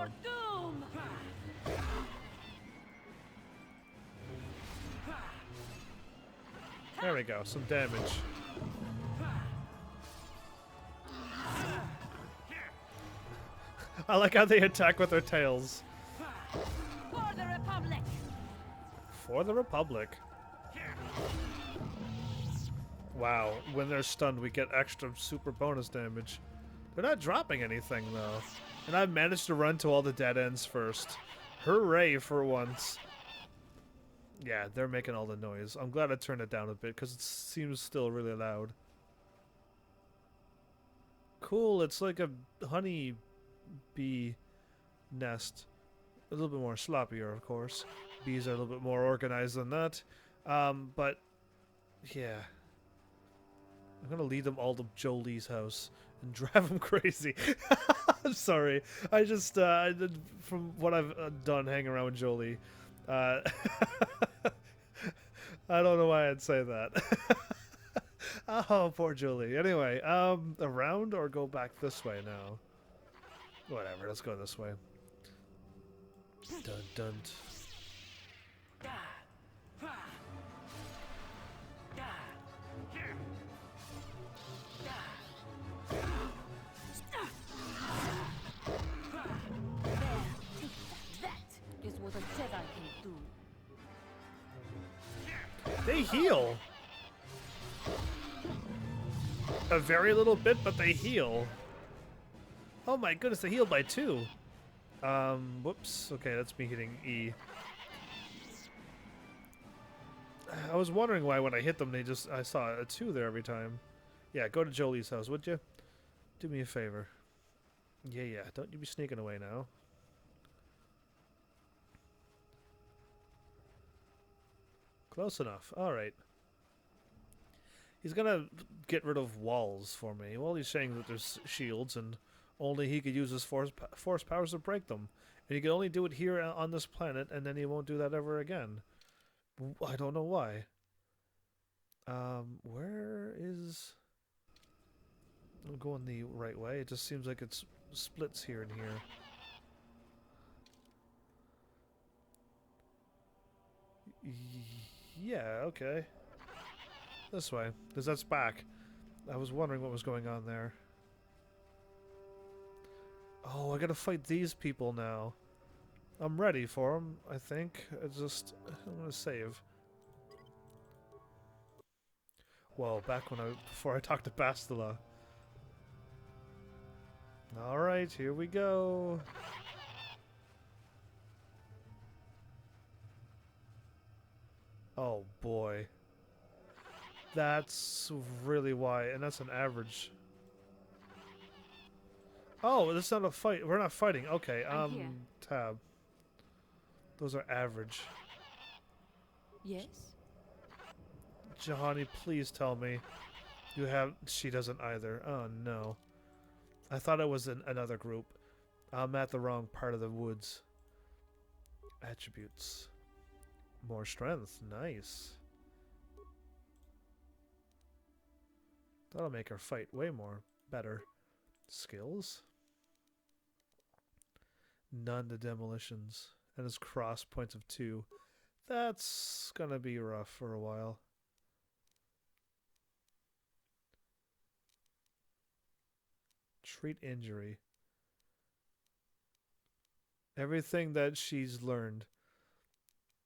There we go, some damage. I like how they attack with their tails. For the Republic! For the Republic. Wow, when they're stunned, we get extra super bonus damage. They're not dropping anything, though. And I've managed to run to all the dead ends first. Hooray for once. Yeah, they're making all the noise. I'm glad I turned it down a bit, because it seems still really loud. Cool, it's like a honey bee nest. A little bit more sloppier, of course. Bees are a little bit more organized than that. But, yeah. I'm gonna lead them all to Jolee's house and drive them crazy. I'm sorry. I just, from what I've done hanging around with Jolee, I don't know why I'd say that. Oh, poor Jolee. Anyway, around or go back this way now? Whatever, let's go this way. Dun dun. Is what a Jedi can do. They heal. A very little bit, but they heal. Oh my goodness, they healed by 2. Whoops. Okay, that's me hitting E. I was wondering why when I hit them, I saw a 2 there every time. Yeah, go to Jolee's house, would you? Do me a favor. Yeah, don't you be sneaking away now. Close enough. Alright. He's gonna get rid of walls for me. Well, he's saying that there's shields and only he could use his force powers to break them. And he can only do it here on this planet, and then he won't do that ever again. I don't know why. Where is... I'm going the right way. It just seems like it's splits here and here. Yeah, okay. This way, because that's back. I was wondering what was going on there. Oh, I gotta fight these people now. I'm ready for them, I think. I'm gonna save. Whoa, back before I talked to Bastila. Alright, here we go. Oh boy. That's really why, and that's an average. Oh, that's not a fight. We're not fighting. Okay, tab. Those are average. Yes? Jahani, please tell me you have... She doesn't either. Oh, no. I thought it was another group. I'm at the wrong part of the woods. Attributes. More strength. Nice. That'll make her fight way more better. Skills? None to demolitions. And his cross points of 2. That's gonna be rough for a while. Treat injury. Everything that she's learned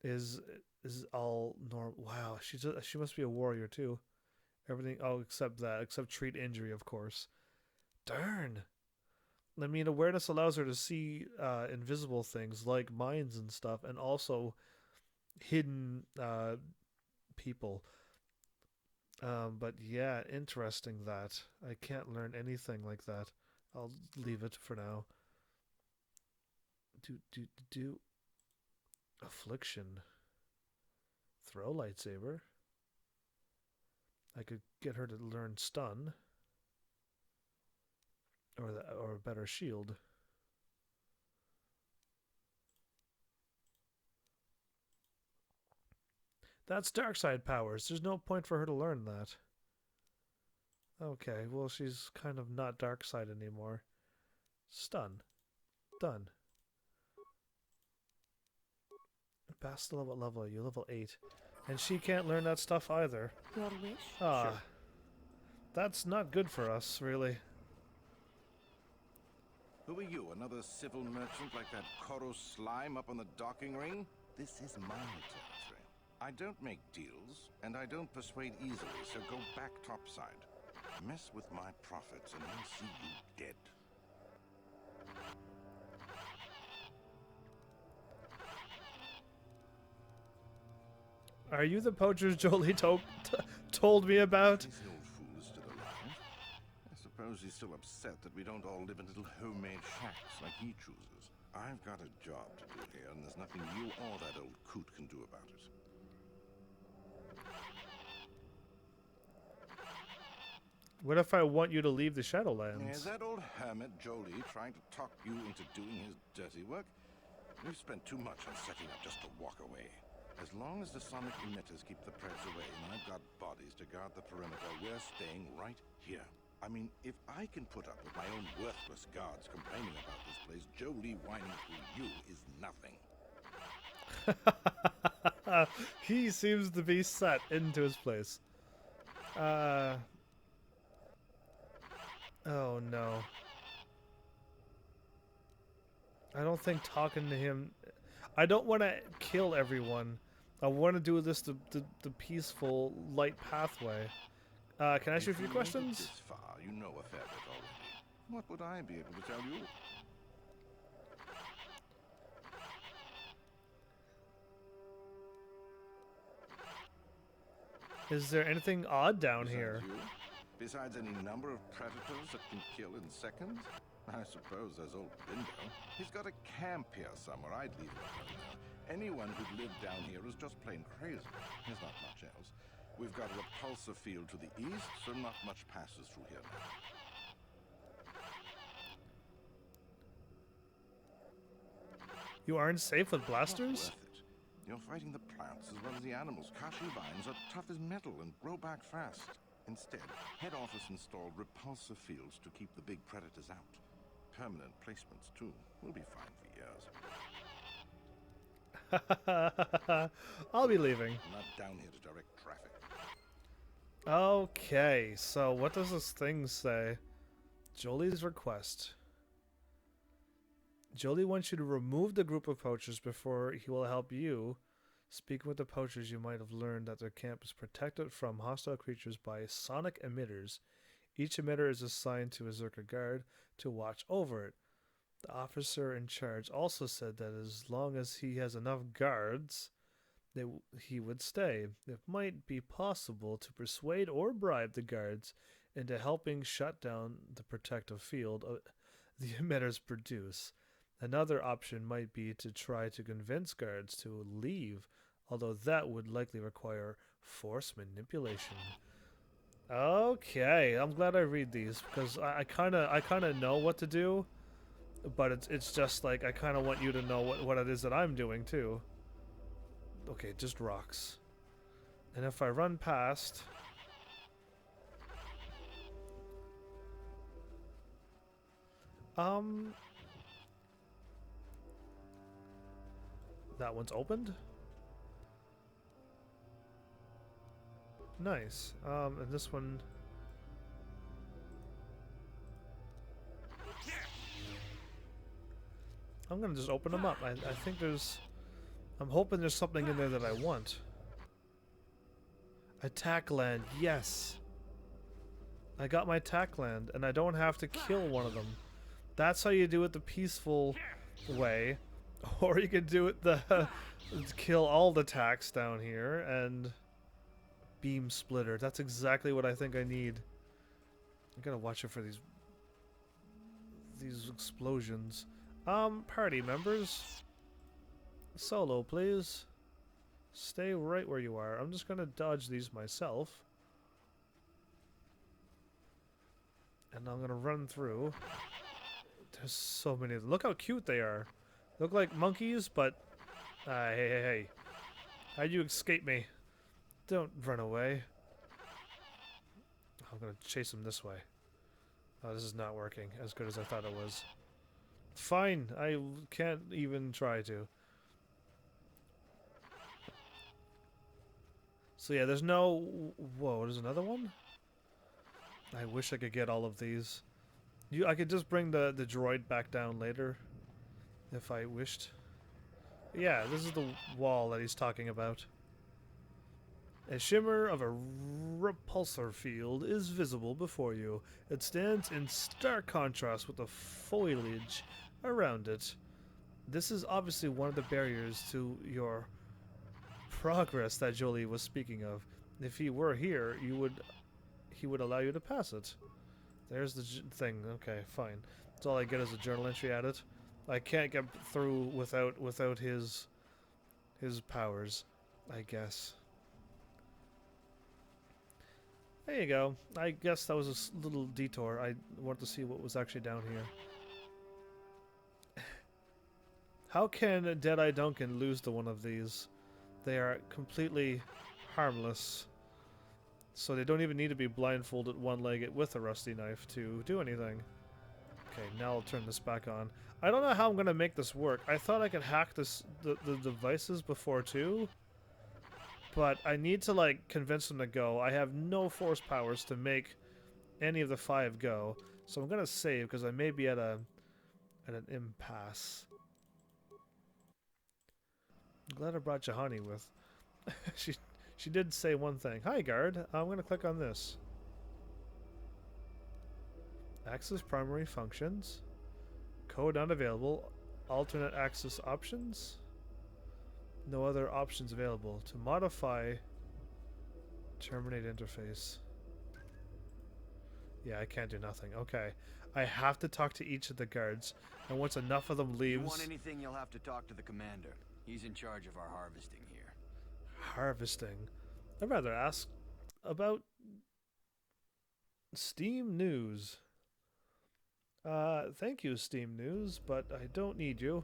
is all normal. Wow, she must be a warrior too. Everything, except treat injury, of course. Darn. I mean, awareness allows her to see invisible things like mines and stuff, and also hidden people. But yeah, interesting that. I can't learn anything like that. I'll leave it for now. Do. Affliction. Throw lightsaber. I could get her to learn stun. Or a better shield. That's dark side powers. There's no point for her to learn that. Okay, well, she's kind of not dark side anymore. Stun. Done. Bastila, what level are you? Level 8. And she can't learn that stuff either. Your wish? Ah. Sure. That's not good for us, really. Who are you, another civil merchant like that Koro slime up on the docking ring? This is my territory. I don't make deals, and I don't persuade easily, so go back topside. Mess with my profits, and I'll see you dead. Are you the poachers Jolee told me about? This old fool is still alive. I suppose he's still upset that we don't all live in little homemade shacks like he chooses. I've got a job to do here, and there's nothing you or that old coot can do about it. What if I want you to leave the Shadowlands? Is that old hermit Jolee trying to talk you into doing his dirty work? We've spent too much on setting up just to walk away. As long as the sonic emitters keep the Preds away and I've got bodies to guard the perimeter, we're staying right here. I mean, if I can put up with my own worthless guards complaining about this place, Jolee whining through you is nothing. He seems to be set into his place. Oh no. I don't think talking to him... I don't want to kill everyone. I want to do this the peaceful, light pathway. Can I ask you a few questions? This far, you know a fair bit already. What would I be able to tell you? Is there anything odd down here? Besides any number of predators that can kill in seconds? I suppose there's old Bindo. He's got a camp here somewhere. I'd leave him alone now. Anyone who'd lived down here is just plain crazy. There's not much else. We've got a repulsor field to the east, so not much passes through here now. You aren't safe with blasters? Not worth it. You're fighting the plants as well as the animals. Kashyyyk vines are tough as metal and grow back fast. Instead, head office installed repulsor fields to keep the big predators out. Permanent placements, too. We'll be fine for years. I'll be leaving. I'm not down here to direct traffic. Okay, so what does this thing say? Jolee's request. Jolee wants you to remove the group of poachers before he will help you. Speaking with the poachers, you might have learned that their camp is protected from hostile creatures by sonic emitters. Each emitter is assigned to a Zerka guard to watch over it. The officer in charge also said that as long as he has enough guards, he would stay. It might be possible to persuade or bribe the guards into helping shut down the protective field the emitters produce. Another option might be to try to convince guards to leave, although that would likely require force manipulation. Okay, I'm glad I read these because I kind of know what to do, but it's just like I kind of want you to know what it is that I'm doing too. Okay, just rocks. And if I run past, that one's opened. Nice. And this one. I'm gonna just open them up. I think there's. I'm hoping there's something in there that I want. Attack land, yes. I got my attack land, and I don't have to kill one of them. That's how you do it the peaceful way. Or you can do it the kill all the attacks down here and beam splitter. That's exactly what I think I need. I gotta watch out for these explosions. Party members. Solo, please. Stay right where you are. I'm just gonna dodge these myself. And I'm gonna run through. There's so many of them. Look how cute they are. Look like monkeys, but... hey. How'd you escape me? Don't run away. I'm gonna chase him this way. Oh, this is not working as good as I thought it was. Fine, I can't even try to. So yeah, there's no... Whoa, there's another one? I wish I could get all of these. I could just bring the droid back down later. If I wished. Yeah, this is the wall that he's talking about. A shimmer of a repulsor field is visible before you. It stands in stark contrast with the foliage around it. This is obviously one of the barriers to your progress that Jolee was speaking of. If he were here, he would allow you to pass it. There's the thing. Okay, fine. That's all I get is a journal entry at it. I can't get through without his powers, I guess. There you go. I guess that was a little detour. I wanted to see what was actually down here. How can Deadeye Duncan lose to one of these? They are completely harmless. So they don't even need to be blindfolded one-legged with a rusty knife to do anything. Okay, now I'll turn this back on. I don't know how I'm going to make this work. I thought I could hack the devices before too. But I need to, like, convince them to go. I have no force powers to make any of the 5 go. So I'm going to save because I may be at an impasse. I'm glad I brought Jahani with. She did say one thing. Hi, guard. I'm going to click on this. Access primary functions. Code unavailable. Alternate access options. No other options available. To modify, terminate interface. Yeah, I can't do nothing. Okay. I have to talk to each of the guards, and once enough of them leaves... If you want anything, you'll have to talk to the commander. He's in charge of our harvesting here. Harvesting? I'd rather ask about Steam News. Thank you, Steam News, but I don't need you.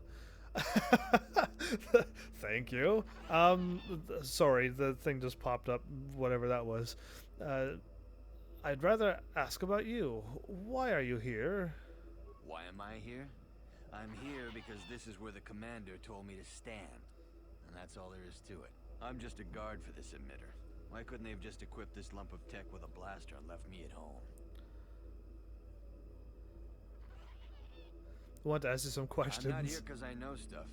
Thank you. Sorry, the thing just popped up, whatever that was. I'd rather ask about you. Why are you here? Why am I here? I'm here because this is where the commander told me to stand. And that's all there is to it. I'm just a guard for this emitter. Why couldn't they have just equipped this lump of tech with a blaster and left me at home? I want to ask you some questions. I'm not here because I know stuff.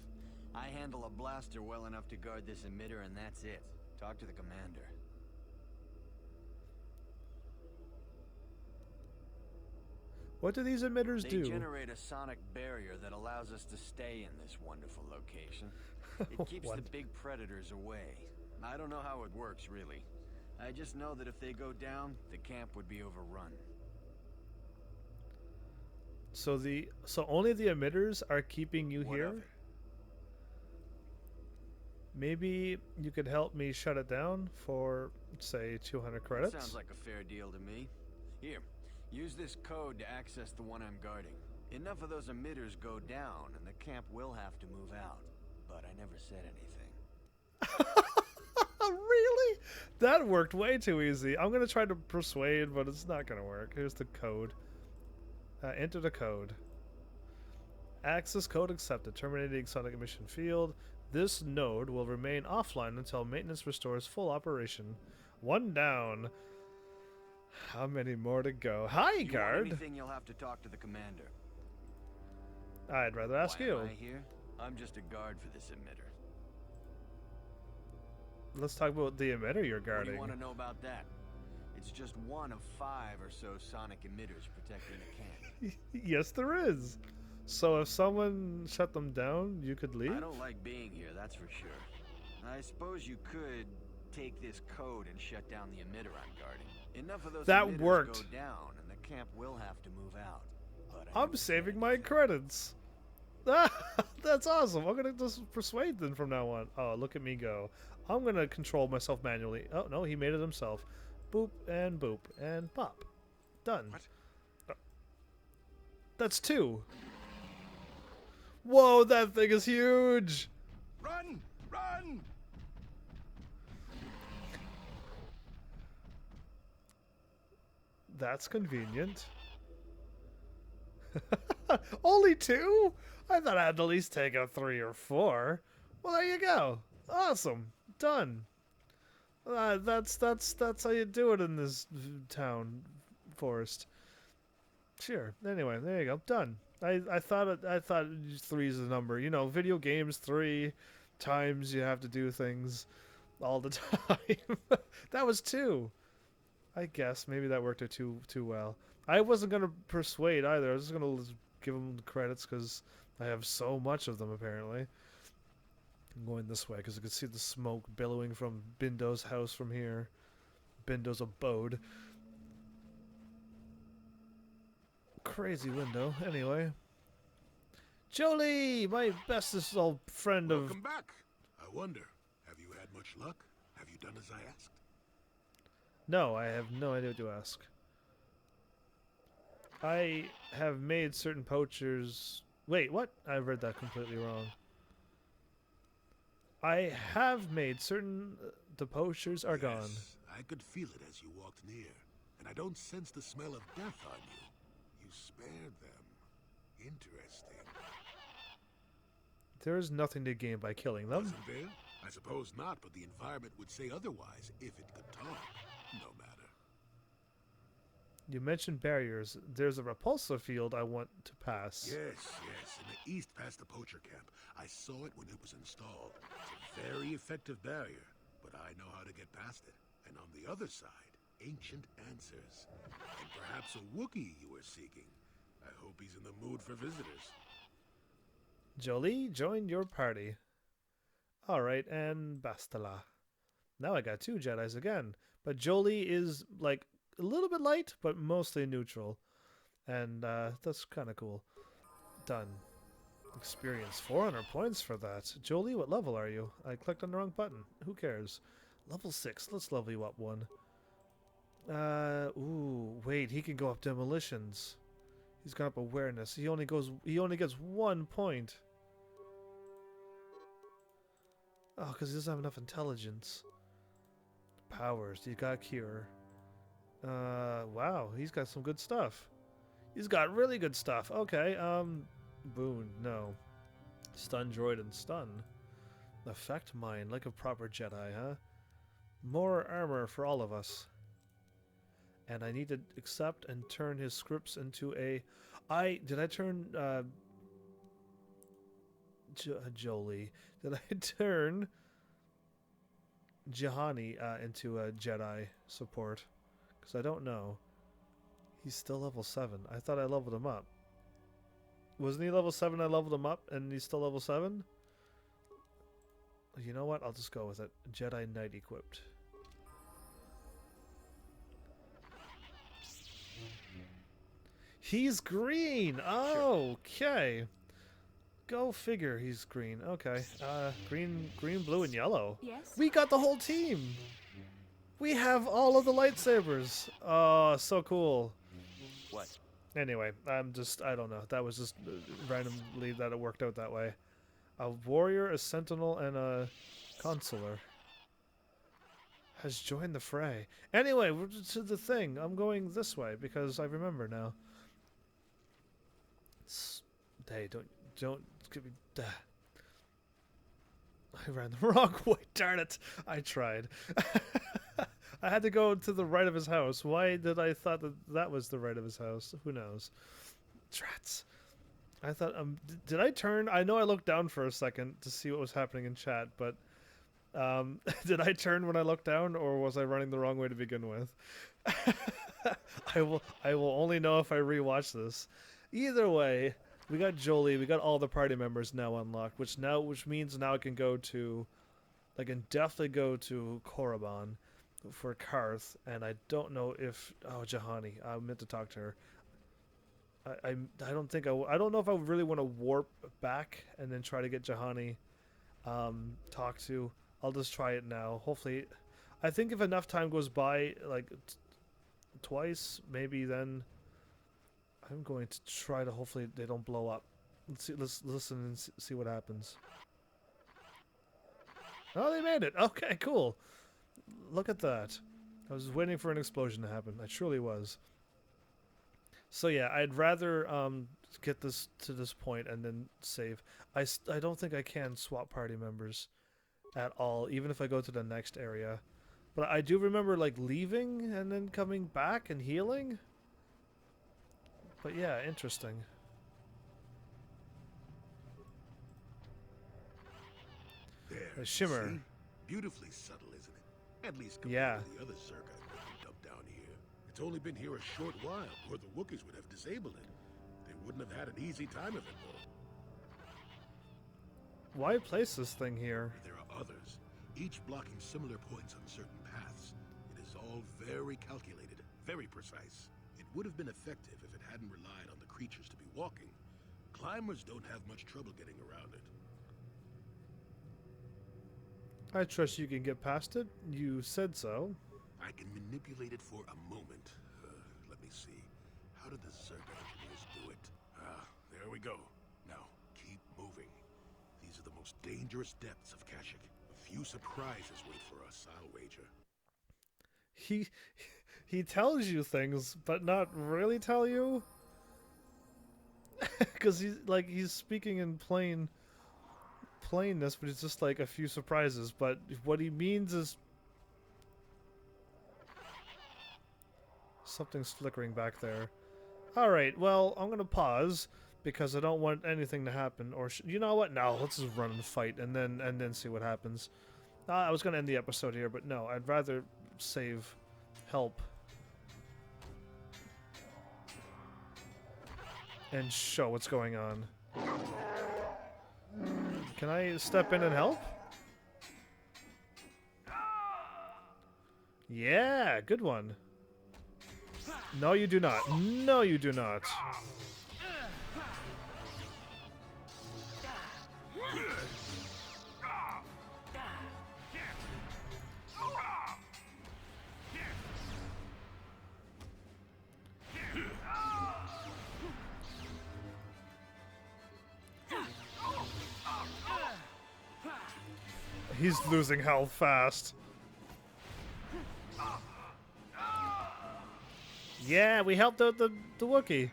I handle a blaster well enough to guard this emitter, and that's it. Talk to the commander. What do these emitters do? They generate a sonic barrier that allows us to stay in this wonderful location. It keeps the big predators away. I don't know how it works, really. I just know that if they go down, the camp would be overrun. So only the emitters are keeping you here? Maybe you could help me shut it down for, say, 200 credits? That sounds like a fair deal to me. Here, use this code to access the one I'm guarding. Enough of those emitters go down, and the camp will have to move out. But I never said anything. Really? That worked way too easy. I'm going to try to persuade, but it's not going to work. Here's the code. Enter the code. Access code accepted. Terminating sonic emission field. This node will remain offline until maintenance restores full operation. 1 down. How many more to go? Hi, if you guard. Want anything, you'll have to talk to the commander. I'd rather ask you. Why am I here? I'm just a guard for this emitter. Let's talk about the emitter you're guarding. What do you want to know about that? It's just one of 5 or so sonic emitters protecting the camp. Yes, there is. So if someone shut them down, you could leave? I don't like being here, that's for sure. I suppose you could take this code and shut down the emitter I'm guarding. Enough of those emitters worked. Go down, and the camp will have to move out. But I'm saving my credits. That's awesome. I'm going to just persuade them from now on. Oh, look at me go. I'm going to control myself manually. Oh, no, he made it himself. Boop and pop. Done. What? That's 2. Whoa, that thing is huge! Run! Run! That's convenient. Only 2? I thought I had to at least take out 3 or 4. Well, there you go. Awesome. Done. That's how you do it in this town forest. Sure. Anyway, there you go. Done. I thought 3 is the number. You know, video games 3 times you have to do things all the time. That was 2. I guess maybe that worked out too well. I wasn't gonna persuade either. I was just gonna give them the credits because I have so much of them apparently. I'm going this way because I could see the smoke billowing from Bindo's house from here. Bindo's abode. Crazy window. Anyway. Jolee! My bestest old friend of... Welcome back. I wonder, have you had much luck? Have you done as I asked? No, I have no idea what to ask. I have made certain poachers... Wait, what? I read that completely wrong. I have made certain... the poachers are gone. I could feel it as you walked near, and I don't sense the smell of death on you. You spared them. Interesting. There is nothing to gain by killing them. Wasn't there? I suppose not, but the environment would say otherwise if it could talk. No matter. You mentioned barriers. There's a repulsor field I want to pass. Yes. In the east past the poacher camp. I saw it when it was installed. It's a very effective barrier, but I know how to get past it. And on the other side, ancient answers. And perhaps a Wookiee you were seeking. I hope he's in the mood for visitors. Jolee, join your party. Alright, and Bastila. Now I got 2 Jedis again. But Jolee is, like, a little bit light, but mostly neutral. And that's kind of cool. Done. Experience 400 points for that. Jolee, what level are you? I clicked on the wrong button. Who cares? Level 6. Let's level you up 1. Ooh, wait, he can go up demolitions. He's got up awareness. He only gets 1 point. Oh, because he doesn't have enough intelligence. Powers. You got cure. Wow, he's got some good stuff. He's got really good stuff. Okay, boon, no. Stun droid and stun. Affect mind, like a proper Jedi, huh? More armor for all of us. And I need to accept and turn his scripts into a... Did I turn... Jolee. Did I turn... Jahani into a Jedi support? Because I don't know. He's still level 7. I thought I leveled him up. Wasn't he level 7? I leveled him up and he's still level 7? You know what? I'll just go with it. Jedi Knight equipped. He's green! Oh, okay. Go figure he's green. Okay. Green, blue, and yellow. Yes? We got the whole team! We have all of the lightsabers! Oh, so cool. What? Anyway, I don't know. That was just randomly that it worked out that way. A warrior, a sentinel, and a consular has joined the fray. Anyway, we're to the thing. I'm going this way because I remember now. Hey, don't give me... I ran the wrong way, darn it. I tried. I had to go to the right of his house. Why did I thought that was the right of his house? Who knows? Trats. I thought, did I turn? I know I looked down for a second to see what was happening in chat, but did I turn when I looked down, or was I running the wrong way to begin with? I will only know if I rewatch this. Either way, we got Jolee, we got all the party members now unlocked, which means now I can go to, I can definitely go to Korriban for Karth, and I don't know if Jahani. I meant to talk to her. I don't think I don't know if I really want to warp back and then try to get Jahani talk to. I'll just try it now. Hopefully, I think if enough time goes by, like twice, maybe then I'm going to try to hopefully they don't blow up. Let's listen and see what happens. Oh, they made it. Okay, cool. Look at that. I was waiting for an explosion to happen. I truly was. So yeah, I'd rather get this to this point and then save. I don't think I can swap party members at all, even if I go to the next area. But I do remember like leaving and then coming back and healing. But yeah, interesting. There, A shimmer. see? Beautifully subtle, isn't it? At least compared Yeah. to the other Zerg I've dumped down here. It's only been here a short while, or the Wookiees would have disabled it. They wouldn't have had an easy time of it, though. Why place this thing here? There are others, each blocking similar points on certain paths. It is all very calculated, very precise. It would have been effective if it hadn't relied on the creatures to be walking. Climbers don't have much trouble getting around it. I trust you can get past it. You said so. I can manipulate it for a moment. Let me see. How did the Zerg engineers do it? There we go. Now, keep moving. These are the most dangerous depths of Kashyyyk. A few surprises wait for us, I'll wager. He tells you things, but not really tell you. Because he's speaking in plainness, but it's just like a few surprises. But what he means is something's flickering back there. All right, well, I'm gonna pause because I don't want anything to happen. Or you know what? No, let's just run and fight, and then see what happens. I was gonna end the episode here, but no, I'd rather save, help, and show what's going on. Can I step in and help? Yeah, good one. No, you do not. No, you do not. He's losing health fast. Yeah, we helped out the Wookiee.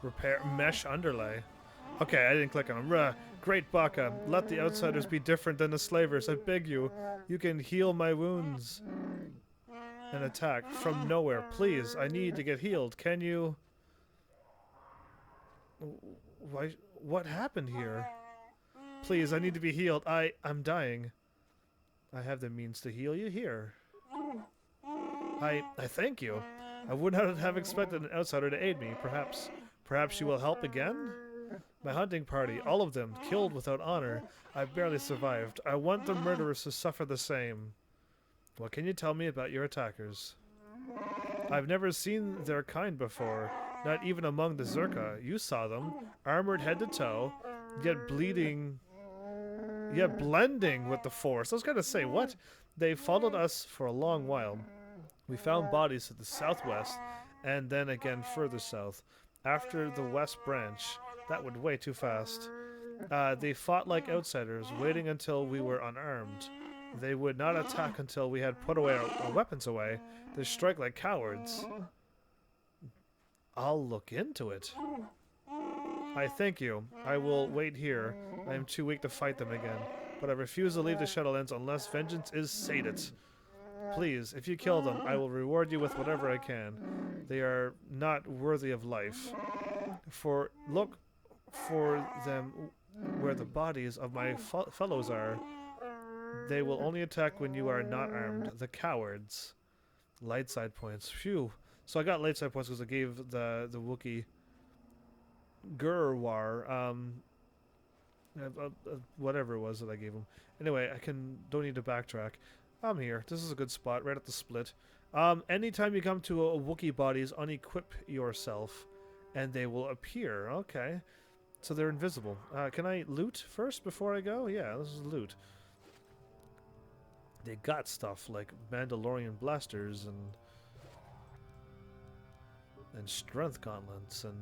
Repair mesh underlay. Okay, I didn't click on him. Great Baka, let the outsiders be different than the slavers. I beg you. You can heal my wounds. An attack from nowhere. Please, I need to get healed. Can you... Why? What happened here? Please, I need to be healed. I'm dying. I have the means to heal you here. I thank you. I would not have expected an outsider to aid me. Perhaps you will help again? My hunting party, all of them, killed without honor. I barely survived. I want the murderers to suffer the same. What can you tell me about your attackers? I've never seen their kind before. Not even among the Zerka. You saw them, armored head to toe, yet bleeding, yet blending with the Force. I was gonna say, what? They followed us for a long while. We found bodies to the southwest, and then again further south. After the west branch, that went way too fast. They fought like outsiders, waiting until we were unarmed. They would not attack until we had put away our weapons away. They strike like cowards. I'll look into it. I thank you. I will wait here. I am too weak to fight them again. But I refuse to leave the Shadowlands unless vengeance is sated. Please, if you kill them, I will reward you with whatever I can. They are not worthy of life. Look for them where the bodies of my fellows are. They will only attack when you are not armed. The cowards. Light side points. Phew. So I got light side points because I gave the Wookiee Gurwar whatever it was that I gave him. Anyway, don't need to backtrack. I'm here. This is a good spot, right at the split. Anytime you come to a Wookiee bodies, unequip yourself, and they will appear. Okay, so they're invisible. Can I loot first before I go? Yeah, this is loot. they got stuff like Mandalorian blasters and strength gauntlets, and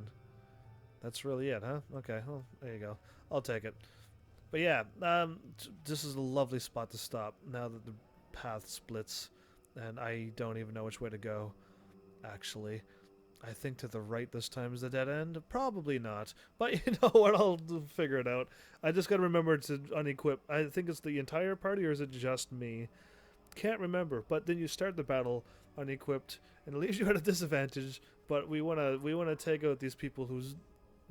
that's really it, huh? Okay, well, there you go. I'll take it. But yeah, this is a lovely spot to stop now that the path splits, and I don't even know which way to go, actually. I think to the right this time is the dead end. Probably not. But you know what? I'll figure it out. I just gotta remember to unequip. I think it's the entire party, or is it just me? Can't remember. But then you start the battle unequipped, and it leaves you at a disadvantage. But we wanna take out these people who's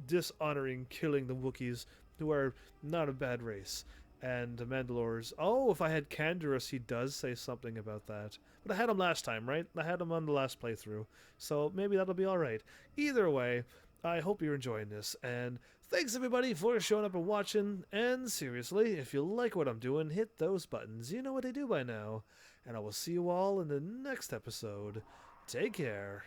dishonoring killing the Wookiees, who are not a bad race. And the Mandalores. Oh, if I had Canderous, he does say something about that. But I had him last time, right? I had him on the last playthrough. So maybe that'll be alright. Either way, I hope you're enjoying this. And thanks everybody for showing up and watching. And seriously, if you like what I'm doing, hit those buttons. You know what they do by now. And I will see you all in the next episode. Take care.